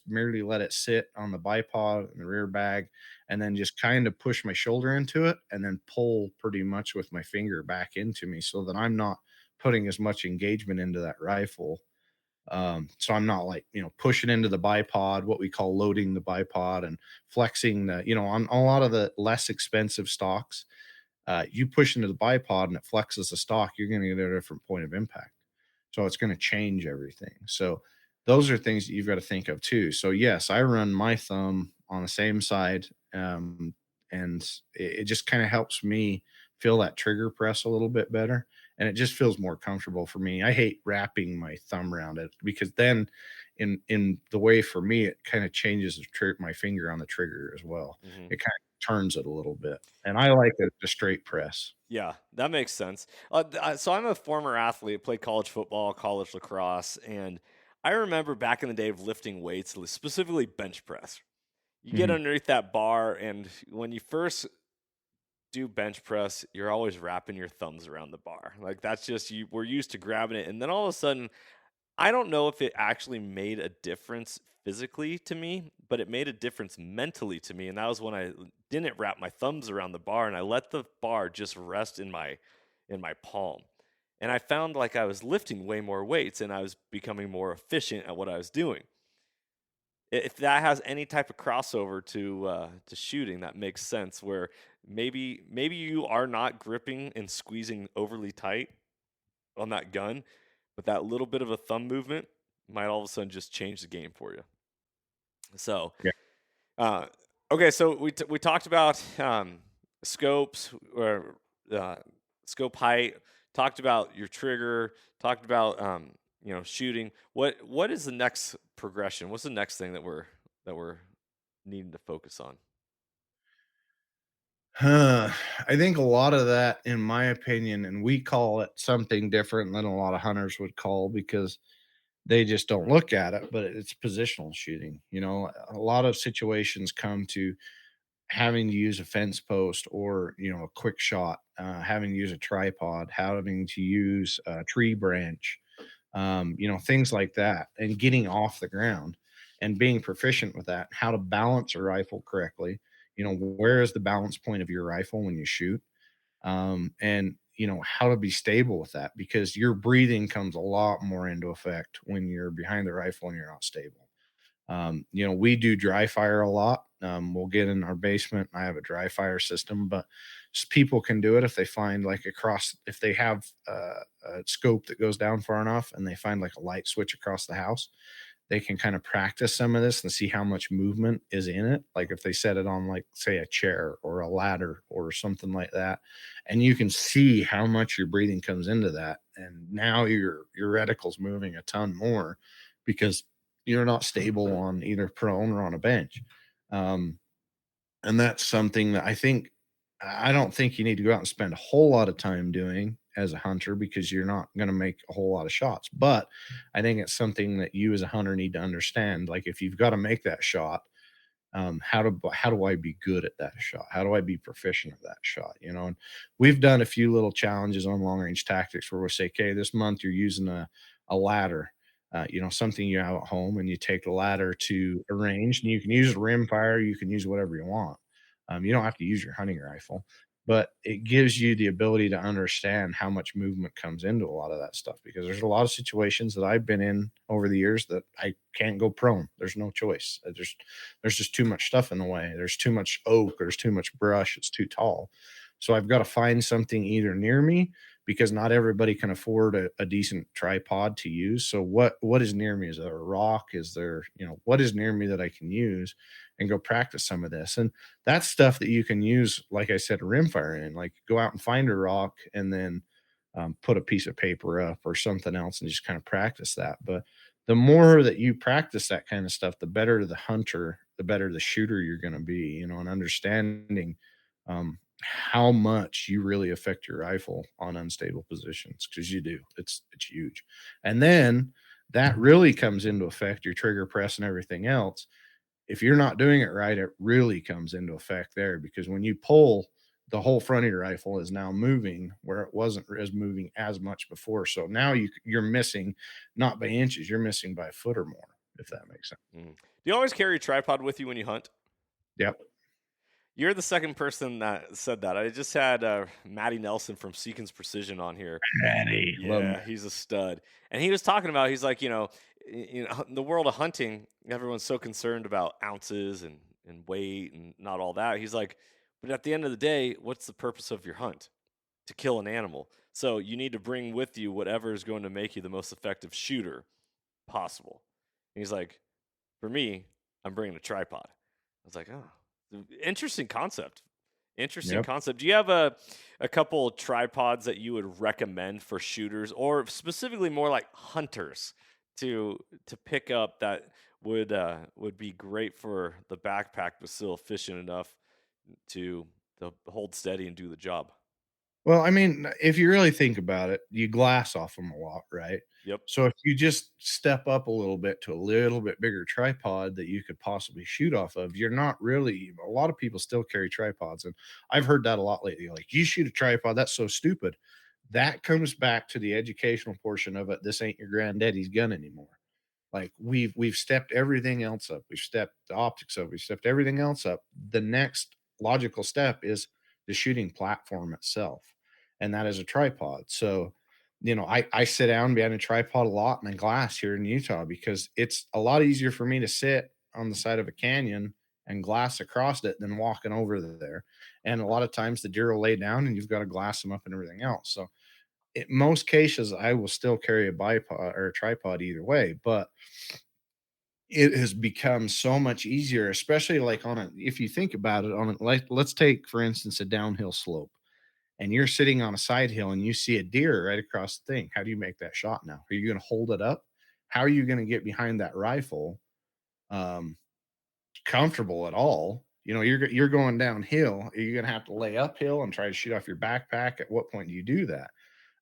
merely let it sit on the bipod and the rear bag, and then just kind of push my shoulder into it and then pull pretty much with my finger back into me, so that I'm not putting as much engagement into that rifle. So I'm not like, pushing into the bipod, what we call loading the bipod and flexing on a lot of the less expensive stocks. You push into the bipod and it flexes the stock, you're going to get a different point of impact. So it's going to change everything. So those are things that you've got to think of too. So yes, I run my thumb on the same side, and it just kind of helps me feel that trigger press a little bit better, and it just feels more comfortable for me. I hate wrapping my thumb around it, because then, in the way for me, it kind of changes my finger on the trigger as well. Hmm. It kind of turns it a little bit, and I like a straight press. Yeah, that makes sense. So I'm a former athlete, played college football, college lacrosse, and I remember back in the day of lifting weights, specifically bench press. You get Mhm. underneath that bar, and when you first do bench press, you're always wrapping your thumbs around the bar. Like that's just you. We're used to grabbing it, and then all of a sudden, I don't know if it actually made a difference physically to me, but it made a difference mentally to me. And that was when I didn't wrap my thumbs around the bar and I let the bar just rest in my palm. And I found like I was lifting way more weights and I was becoming more efficient at what I was doing. If that has any type of crossover to shooting, that makes sense. Where maybe you are not gripping and squeezing overly tight on that gun, but that little bit of a thumb movement might all of a sudden just change the game for you. So, Yeah. uh, okay, so we talked about scopes or uh, scope height, talked about your trigger, talked about shooting. What is the next progression? What's the next thing that we're needing to focus on? Huh. I think a lot of that, in my opinion, and we call it something different than a lot of hunters would call because they just don't look at it, but it's positional shooting. You know, a lot of situations come to having to use a fence post or, you know, a quick shot, having to use a tripod, having to use a tree branch, you know, things like that, and getting off the ground and being proficient with that, how to balance a rifle correctly. You know, where is the balance point of your rifle when you shoot? And you know how to be stable with that because your breathing comes a lot more into effect when you're behind the rifle and you're not stable. You know, we do dry fire a lot. We'll get in our basement. I have a dry fire system, but people can do it if they find like across, if they have a scope that goes down far enough and they find like a light switch across the house, they can kind of practice some of this and see how much movement is in it. Like if they set it on, like, say, a chair or a ladder or something like that, and you can see how much your breathing comes into that. And now your reticle's moving a ton more because you're not stable on either prone or on a bench. Um, and that's something that I don't think you need to go out and spend a whole lot of time doing as a hunter because you're not going to make a whole lot of shots. But I think it's something that you as a hunter need to understand. Like if you've got to make that shot, how do I be good at that shot? How do I be proficient at that shot? You know, and we've done a few little challenges on long range tactics where we say, okay, this month you're using a ladder, you know, something you have at home, and you take the ladder to a range, and you can use rim fire, you can use whatever you want. You don't have to use your hunting rifle, but it gives you the ability to understand how much movement comes into a lot of that stuff because there's a lot of situations that I've been in over the years that I can't go prone. There's no choice. There's just too much stuff in the way. There's too much oak, there's too much brush, it's too tall. So I've got to find something either near me because not everybody can afford a decent tripod to use. So what is near me? Is there a rock? Is there, you know, what is near me that I can use and go practice some of this? And that's stuff that you can use, like I said, rimfire in. Like go out and find a rock and then put a piece of paper up or something else and just kind of practice that. But the more that you practice that kind of stuff, the better the hunter, the better the shooter you're going to be, you know, and understanding how much you really affect your rifle on unstable positions because you do. It's huge. And then that really comes into effect your trigger press and everything else. If you're not doing it right, it really comes into effect there because when you pull, the whole front of your rifle is now moving where it wasn't as moving as much before. So now you're missing not by inches, you're missing by a foot or more, if that makes sense. Mm. Do you always carry a tripod with you when you hunt? Yep. You're the second person that said that. I just had Matty Nelson from Seekins Precision on here. Patty, love Yeah, he's a stud. And he was talking about, he's like, in the world of hunting, everyone's so concerned about ounces and weight and not all that. He's like, but at the end of the day, what's the purpose of your hunt? To kill an animal. So you need to bring with you whatever is going to make you the most effective shooter possible. And he's like, for me, I'm bringing a tripod. I was like, oh, interesting concept. Interesting Yep. concept. Do you have a couple tripods that you would recommend for shooters, or specifically more like hunters to pick up that would be great for the backpack, but still efficient enough to hold steady and do the job? Well, I mean, if you really think about it, you glass off them a lot, right? Yep. So if you just step up a little bit to a little bit bigger tripod that you could possibly shoot off of, you're not really, a lot of people still carry tripods. And I've heard that a lot lately. Like, you shoot a tripod, that's so stupid. That comes back to the educational portion of it. This ain't your granddaddy's gun anymore. Like we've stepped everything else up. We've stepped the optics up. We've stepped everything else up. The next logical step is the shooting platform itself, and that is a tripod. So, you know, I sit down behind a tripod a lot in a glass here in Utah because it's a lot easier for me to sit on the side of a canyon and glass across it than walking over there. And a lot of times the deer will lay down and you've got to glass them up and everything else. So in most cases, I will still carry a bipod or a tripod either way, but it has become so much easier, especially like on a, if you think about it, on a, like, let's take, for instance, a downhill slope and you're sitting on a side hill and you see a deer right across the thing. How do you make that shot now? Are you going to hold it up? How are you going to get behind that rifle? Um, comfortable at all. You're going downhill. You're gonna have to lay uphill and try to shoot off your backpack. At what point do you do that?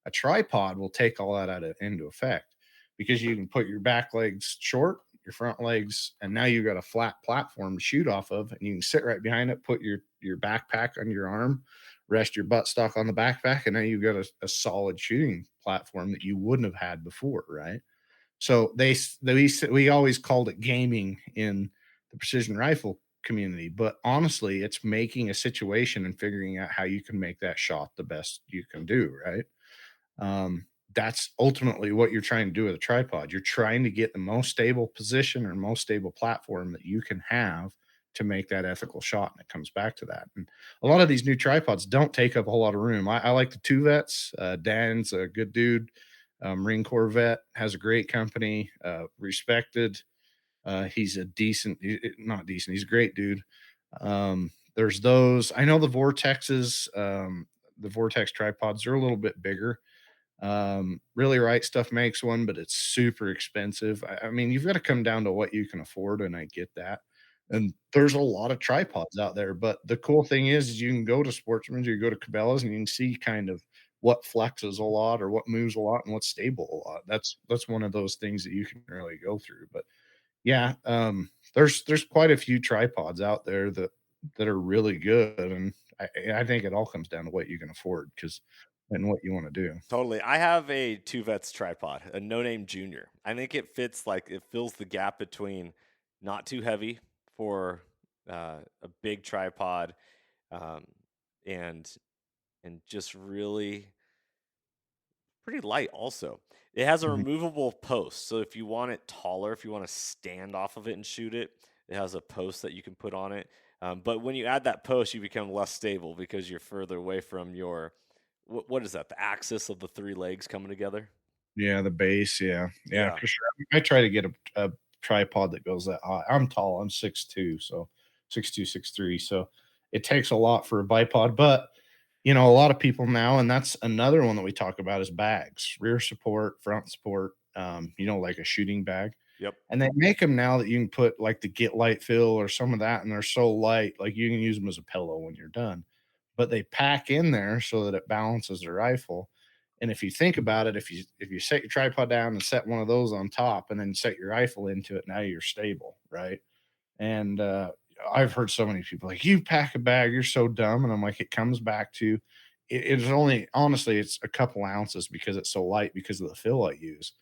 A tripod will take all that into effect because you can put your back legs short, your front legs, and now you've got a flat platform to shoot off of, and you can sit right behind it, put your backpack on your arm, rest your buttstock on the backpack, and now you've got a solid shooting platform that you wouldn't have had before, right? So we always called it gaming in the precision rifle community, but honestly, it's making a situation and figuring out how you can make that shot the best you can do, right? That's ultimately what you're trying to do with a tripod. You're trying to get the most stable position or most stable platform that you can have to make that ethical shot. And it comes back to that. And a lot of these new tripods don't take up a whole lot of room. I like the two vets. Dan's a good dude. Marine Corps vet, has a great company, respected. He's a decent, not decent, he's a great dude. There's those. I know the Vortexes, the Vortex tripods are a little bit bigger. Really Right Stuff makes one, but it's super expensive. I mean, you've got to come down to what you can afford, and I get that. And there's a lot of tripods out there, but the cool thing is you can go to Sportsman's, you go to Cabela's, and you can see kind of what flexes a lot or what moves a lot and what's stable a lot. That's one of those things that you can really go through. But yeah, there's quite a few tripods out there that are really good, and I think it all comes down to what you can afford because and what you want to do. Totally. I have a two vets tripod, a no name junior. I think it fits like it fills the gap between not too heavy for a big tripod, um, and just really pretty light also. It has a Mhm. removable post. So if you want it taller, if you want to stand off of it and shoot it, it has a post that you can put on it. But when you add that post, you become less stable because you're further away from your what is that? The axis of the three legs coming together. Yeah, the base, yeah. Yeah, Yeah. for sure. I try to get a tripod that goes that high. I'm tall, I'm 6'2", so 6'2", 6'3", so it takes a lot for a bipod, but, a lot of people now and that's another one that we talk about is bags, rear support, front support, like a shooting bag. Yep. And they make them now that you can put, like, the Get Light fill or some of that, and they're so light, like, you can use them as a pillow when you're done. But they pack in there so that it balances the rifle, and if you think about it, if you set your tripod down and set one of those on top and then set your rifle into it, now you're stable, right? And, I've heard so many people like, "You pack a bag, you're so dumb," and I'm like, it comes back to it's only honestly, it's a couple ounces because it's so light because of the fill I use.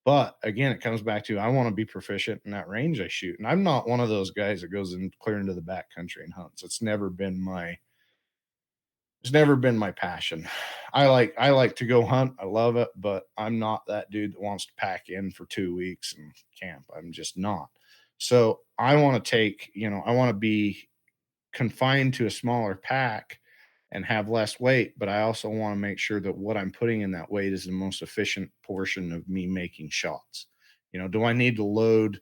But again, it comes back to I want to be proficient in that range I shoot. And I'm not one of those guys that goes in clear into the back country and hunts. It's never been my passion. I like to go hunt. I love it, but I'm not that dude that wants to pack in for 2 weeks and camp. I'm just not. So I want to I want to be confined to a smaller pack and have less weight, but I also want to make sure that what I'm putting in that weight is the most efficient portion of me making shots. Do I need to load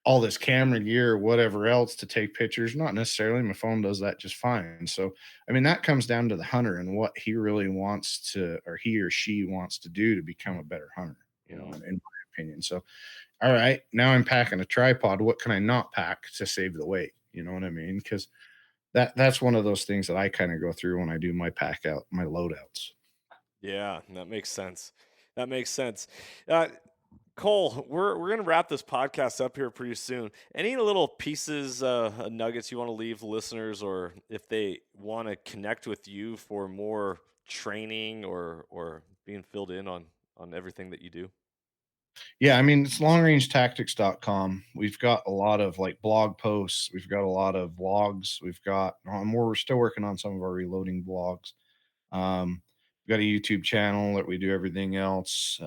all this camera gear or whatever else to take pictures? Not necessarily. My phone does that just fine. So, I mean, that comes down to the hunter and what he really wants to, or he or she wants to do to become a better hunter, Mhm. in my opinion. So, all right, now I'm packing a tripod. What can I not pack to save the weight? You know what I mean? Because that's one of those things that I kind of go through when I do my pack out, my loadouts. Yeah, that makes sense. That makes sense. Uh, Cole, we're gonna wrap this podcast up here pretty soon. Any little pieces, nuggets you want to leave listeners, or if they want to connect with you for more training or being filled in on everything that you do? Yeah, I mean, it's longrangetaCtics.com. We've got a lot of like blog posts. We've got a lot of vlogs. We're still working on some of our reloading vlogs. We've got a YouTube channel that we do everything else.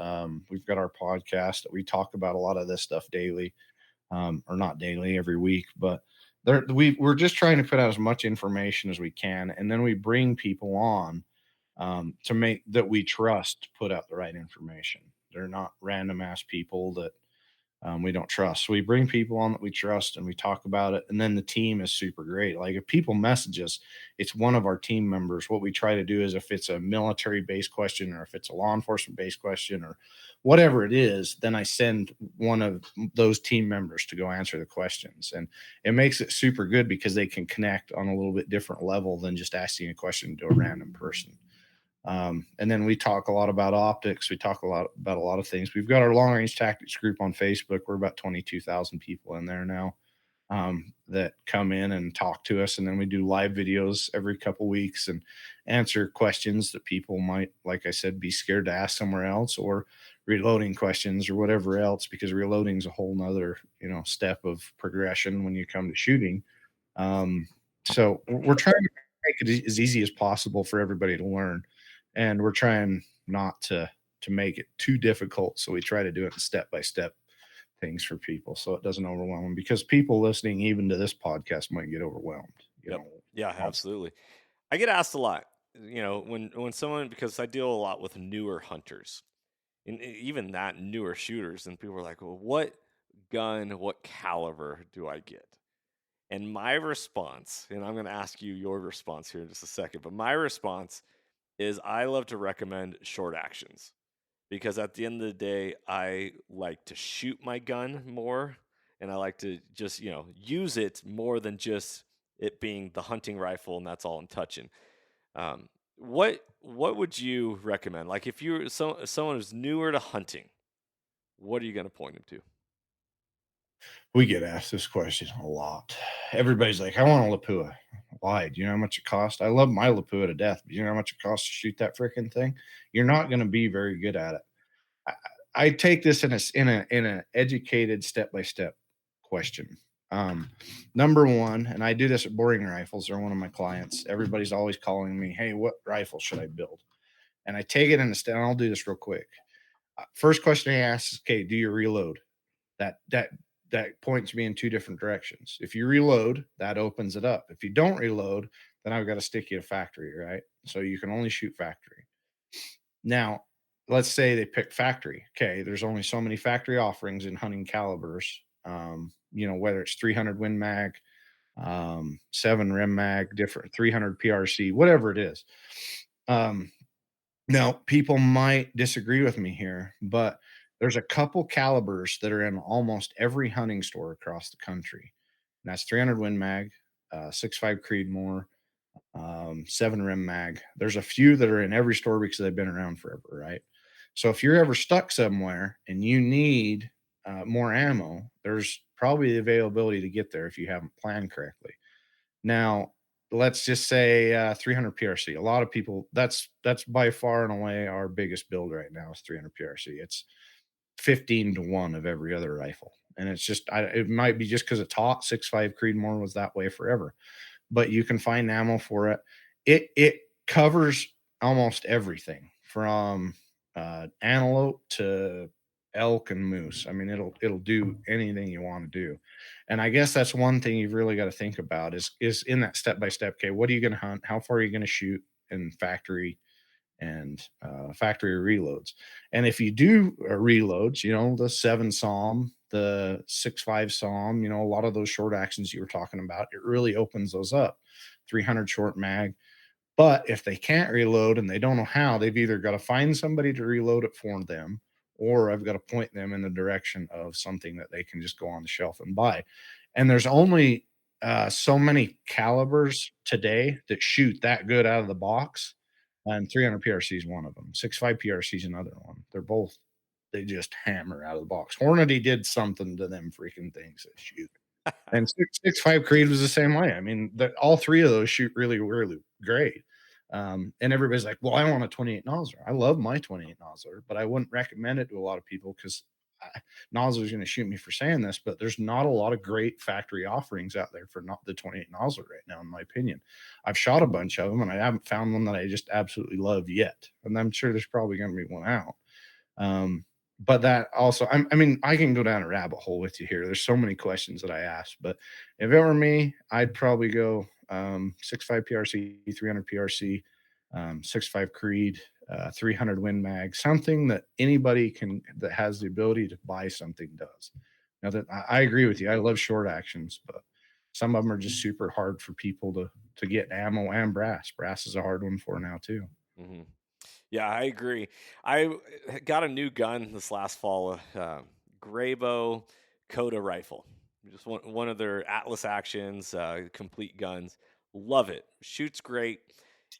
We've got our podcast that we talk about a lot of this stuff daily, or not daily, every week. But we're just trying to put out as much information as we can, and then we bring people on to make that we trust to put out the right information. They're not random ass people that We don't trust. So we bring people on that we trust and we talk about it. And then the team is super great. Like if people message us, it's one of our team members. What we try to do is if it's a military based question or if it's a law enforcement based question or whatever it is, then I send one of those team members to go answer the questions. And it makes it super good because they can connect on a little bit different level than just asking a question to a random person. And then we talk a lot about optics. We talk a lot about a lot of things. We've got our long range tactics group on Facebook. We're about 22,000 people in there now that come in and talk to us. And then we do live videos every couple weeks and answer questions that people might, like I said, be scared to ask somewhere else or reloading questions or whatever else, because reloading is a whole nother, step of progression when you come to shooting. So we're trying to make it as easy as possible for everybody to learn, and we're trying not to make it too difficult. So we try to do it in step by step things for people, so it doesn't overwhelm them. Because people listening even to this podcast might get overwhelmed. Yep. Yeah, absolutely. I get asked a lot, when someone, because I deal a lot with newer hunters and even that newer shooters, and people are like, well, what gun, what caliber do I get? And my response, and I'm going to ask you your response here in just a second, but my response is I love to recommend short actions because at the end of the day, I like to shoot my gun more and I like to just, use it more than just it being the hunting rifle and that's all I'm touching. What would you recommend? Like if you're someone who's newer to hunting, what are you going to point them to? We get asked this question a lot. Everybody's like, I want a Lapua. Why? Do you know how much it costs? I love my Lapua to death, but you know how much it costs to shoot that freaking thing? You're not going to be very good at it. I, I take this in a educated step by step question. Number one, and I do this at boring rifles. They're one of my clients. Everybody's always calling me, hey, what rifle should I build? And I take it in a step. I'll do this real quick. First question I ask is, okay, do you reload? That points me in two different directions. If you reload, that opens it up. If you don't reload, then I've got to stick you to factory, right? So you can only shoot factory. Now, let's say they pick factory. Okay, there's only so many factory offerings in hunting calibers. Whether it's 300 Win Mag, 7 Rim Mag, different 300 PRC, whatever it is. Now, people might disagree with me here, but there's a couple calibers that are in almost every hunting store across the country. And that's 300 Win Mag, 6.5 Creedmoor, 7 Rim Mag. There's a few that are in every store because they've been around forever, right? So if you're ever stuck somewhere and you need more ammo, there's probably the availability to get there if you haven't planned correctly. Now, let's just say 300 PRC. A lot of people, that's by far and away our biggest build right now is 300 PRC. It's 15 to 1 of every other rifle. And it's just, it might be just because it's hot. 6.5 Creedmoor was that way forever. But you can find ammo for it. It covers almost everything from antelope to elk and moose. I mean, it'll do anything you want to do. And I guess that's one thing you've really got to think about is in that step by step. Okay, what are you going to hunt? How far are you going to shoot in factory and factory reloads? And if you do reloads, the 7 SAUM, the 6.5 SAUM, a lot of those short actions you were talking about, it really opens those up. 300 short mag. But if they can't reload and they don't know how, they've either got to find somebody to reload it for them, or I've got to point them in the direction of something that they can just go on the shelf and buy. And there's only so many calibers today that shoot that good out of the box. And 300 PRC is one of them. 6.5 PRC is another one. They just hammer out of the box. Hornady did something to them freaking things that shoot. And 6.5 Creed was the same way. I mean, all three of those shoot really, really great. And everybody's like, well, I want a 28 Nosler. I love my 28 Nosler, but I wouldn't recommend it to a lot of people because Nosler's going to shoot me for saying this, but there's not a lot of great factory offerings out there for not the 28 Nosler right now, in my opinion. I've shot a bunch of them and I haven't found one that I just absolutely love yet. And I'm sure there's probably going to be one out. But that also, I mean, I can go down a rabbit hole with you here. There's so many questions that I asked, but if it were me, I'd probably go 6.5 PRC, 300 PRC, 6.5 Creed, 300 Win Mag, something that anybody that has the ability to buy something does. Now that I agree with you. I love short actions, but some of them are just super hard for people to get ammo and brass. Brass is a hard one for now too. Hmm. Yeah, I agree. I got a new gun this last fall, Graybow Coda rifle. Just one of their Atlas Actions complete guns. Love it. Shoots great,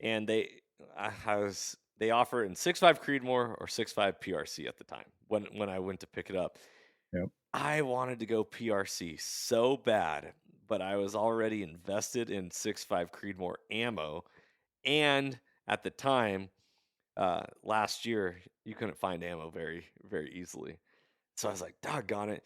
and they offer it in 6.5 Creedmoor or 6.5 PRC at the time when I went to pick it up. Yep. I wanted to go PRC so bad, but I was already invested in 6.5 Creedmoor ammo, and at the time last year, you couldn't find ammo very, very easily. So I was like, doggone it.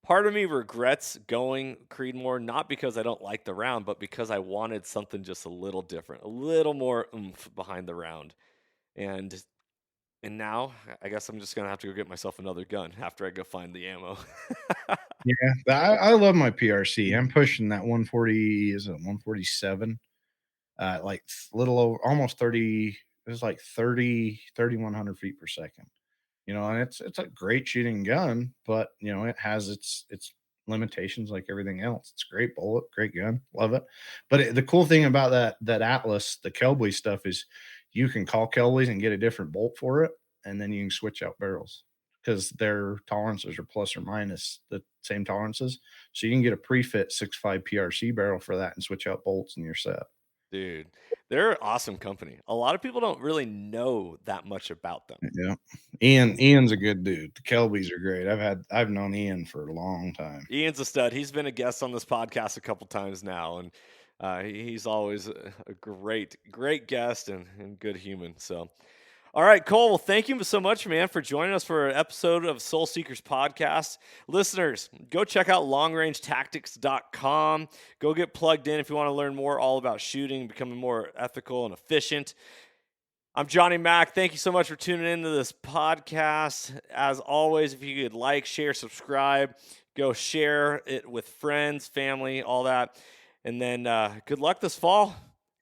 Part of me regrets going Creedmoor, not because I don't like the round, but because I wanted something just a little different, a little more oomph behind the round. And now I guess I'm just gonna have to go get myself another gun after I go find the ammo. Yeah, I love my PRC. I'm pushing that 140. Is it 147? Like little over almost 30. It was like 3,100 feet per second. And it's a great shooting gun, but it has its limitations like everything else. It's a great bullet, great gun, love it. But the cool thing about that Atlas, the Kelby stuff, is you can call Kelby's and get a different bolt for it, and then you can switch out barrels because their tolerances are plus or minus the same tolerances. So you can get a pre-fit 6.5 PRC barrel for that and switch out bolts and you're set. Dude, they're an awesome company. A lot of people don't really know that much about them. Yeah. Ian's a good dude. The Kelbys are great. I've known Ian for a long time. Ian's a stud. He's been a guest on this podcast a couple times now, and he's always a great guest and good human. So, all right, Cole. Well, thank you so much, man, for joining us for an episode of Soul Seekers Podcast. Listeners, go check out longrangetactics.com. Go get plugged in if you want to learn more all about shooting, becoming more ethical and efficient. I'm Johnny Mack. Thank you so much for tuning into this podcast. As always, if you could like, share, subscribe, go share it with friends, family, all that. And then good luck this fall.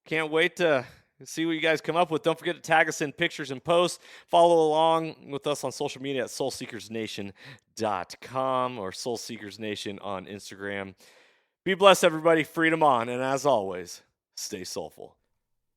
Can't wait to see what you guys come up with. Don't forget to tag us in pictures and posts. Follow along with us on social media at soulseekersnation.com or Soul Seekers Nation on Instagram. Be blessed, everybody. Freedom on. And as always, stay soulful.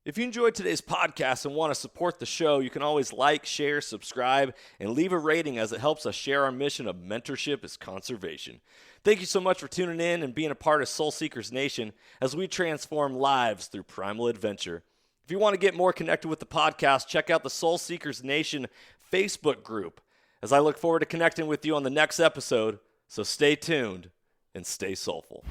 If you enjoyed today's podcast and want to support the show, you can always like, share, subscribe, and leave a rating as it helps us share our mission of mentorship is conservation. Thank you so much for tuning in and being a part of Soul Seekers Nation as we transform lives through primal adventure. If you want to get more connected with the podcast, check out the Soul Seekers Nation Facebook group as I look forward to connecting with you on the next episode. So stay tuned and stay soulful.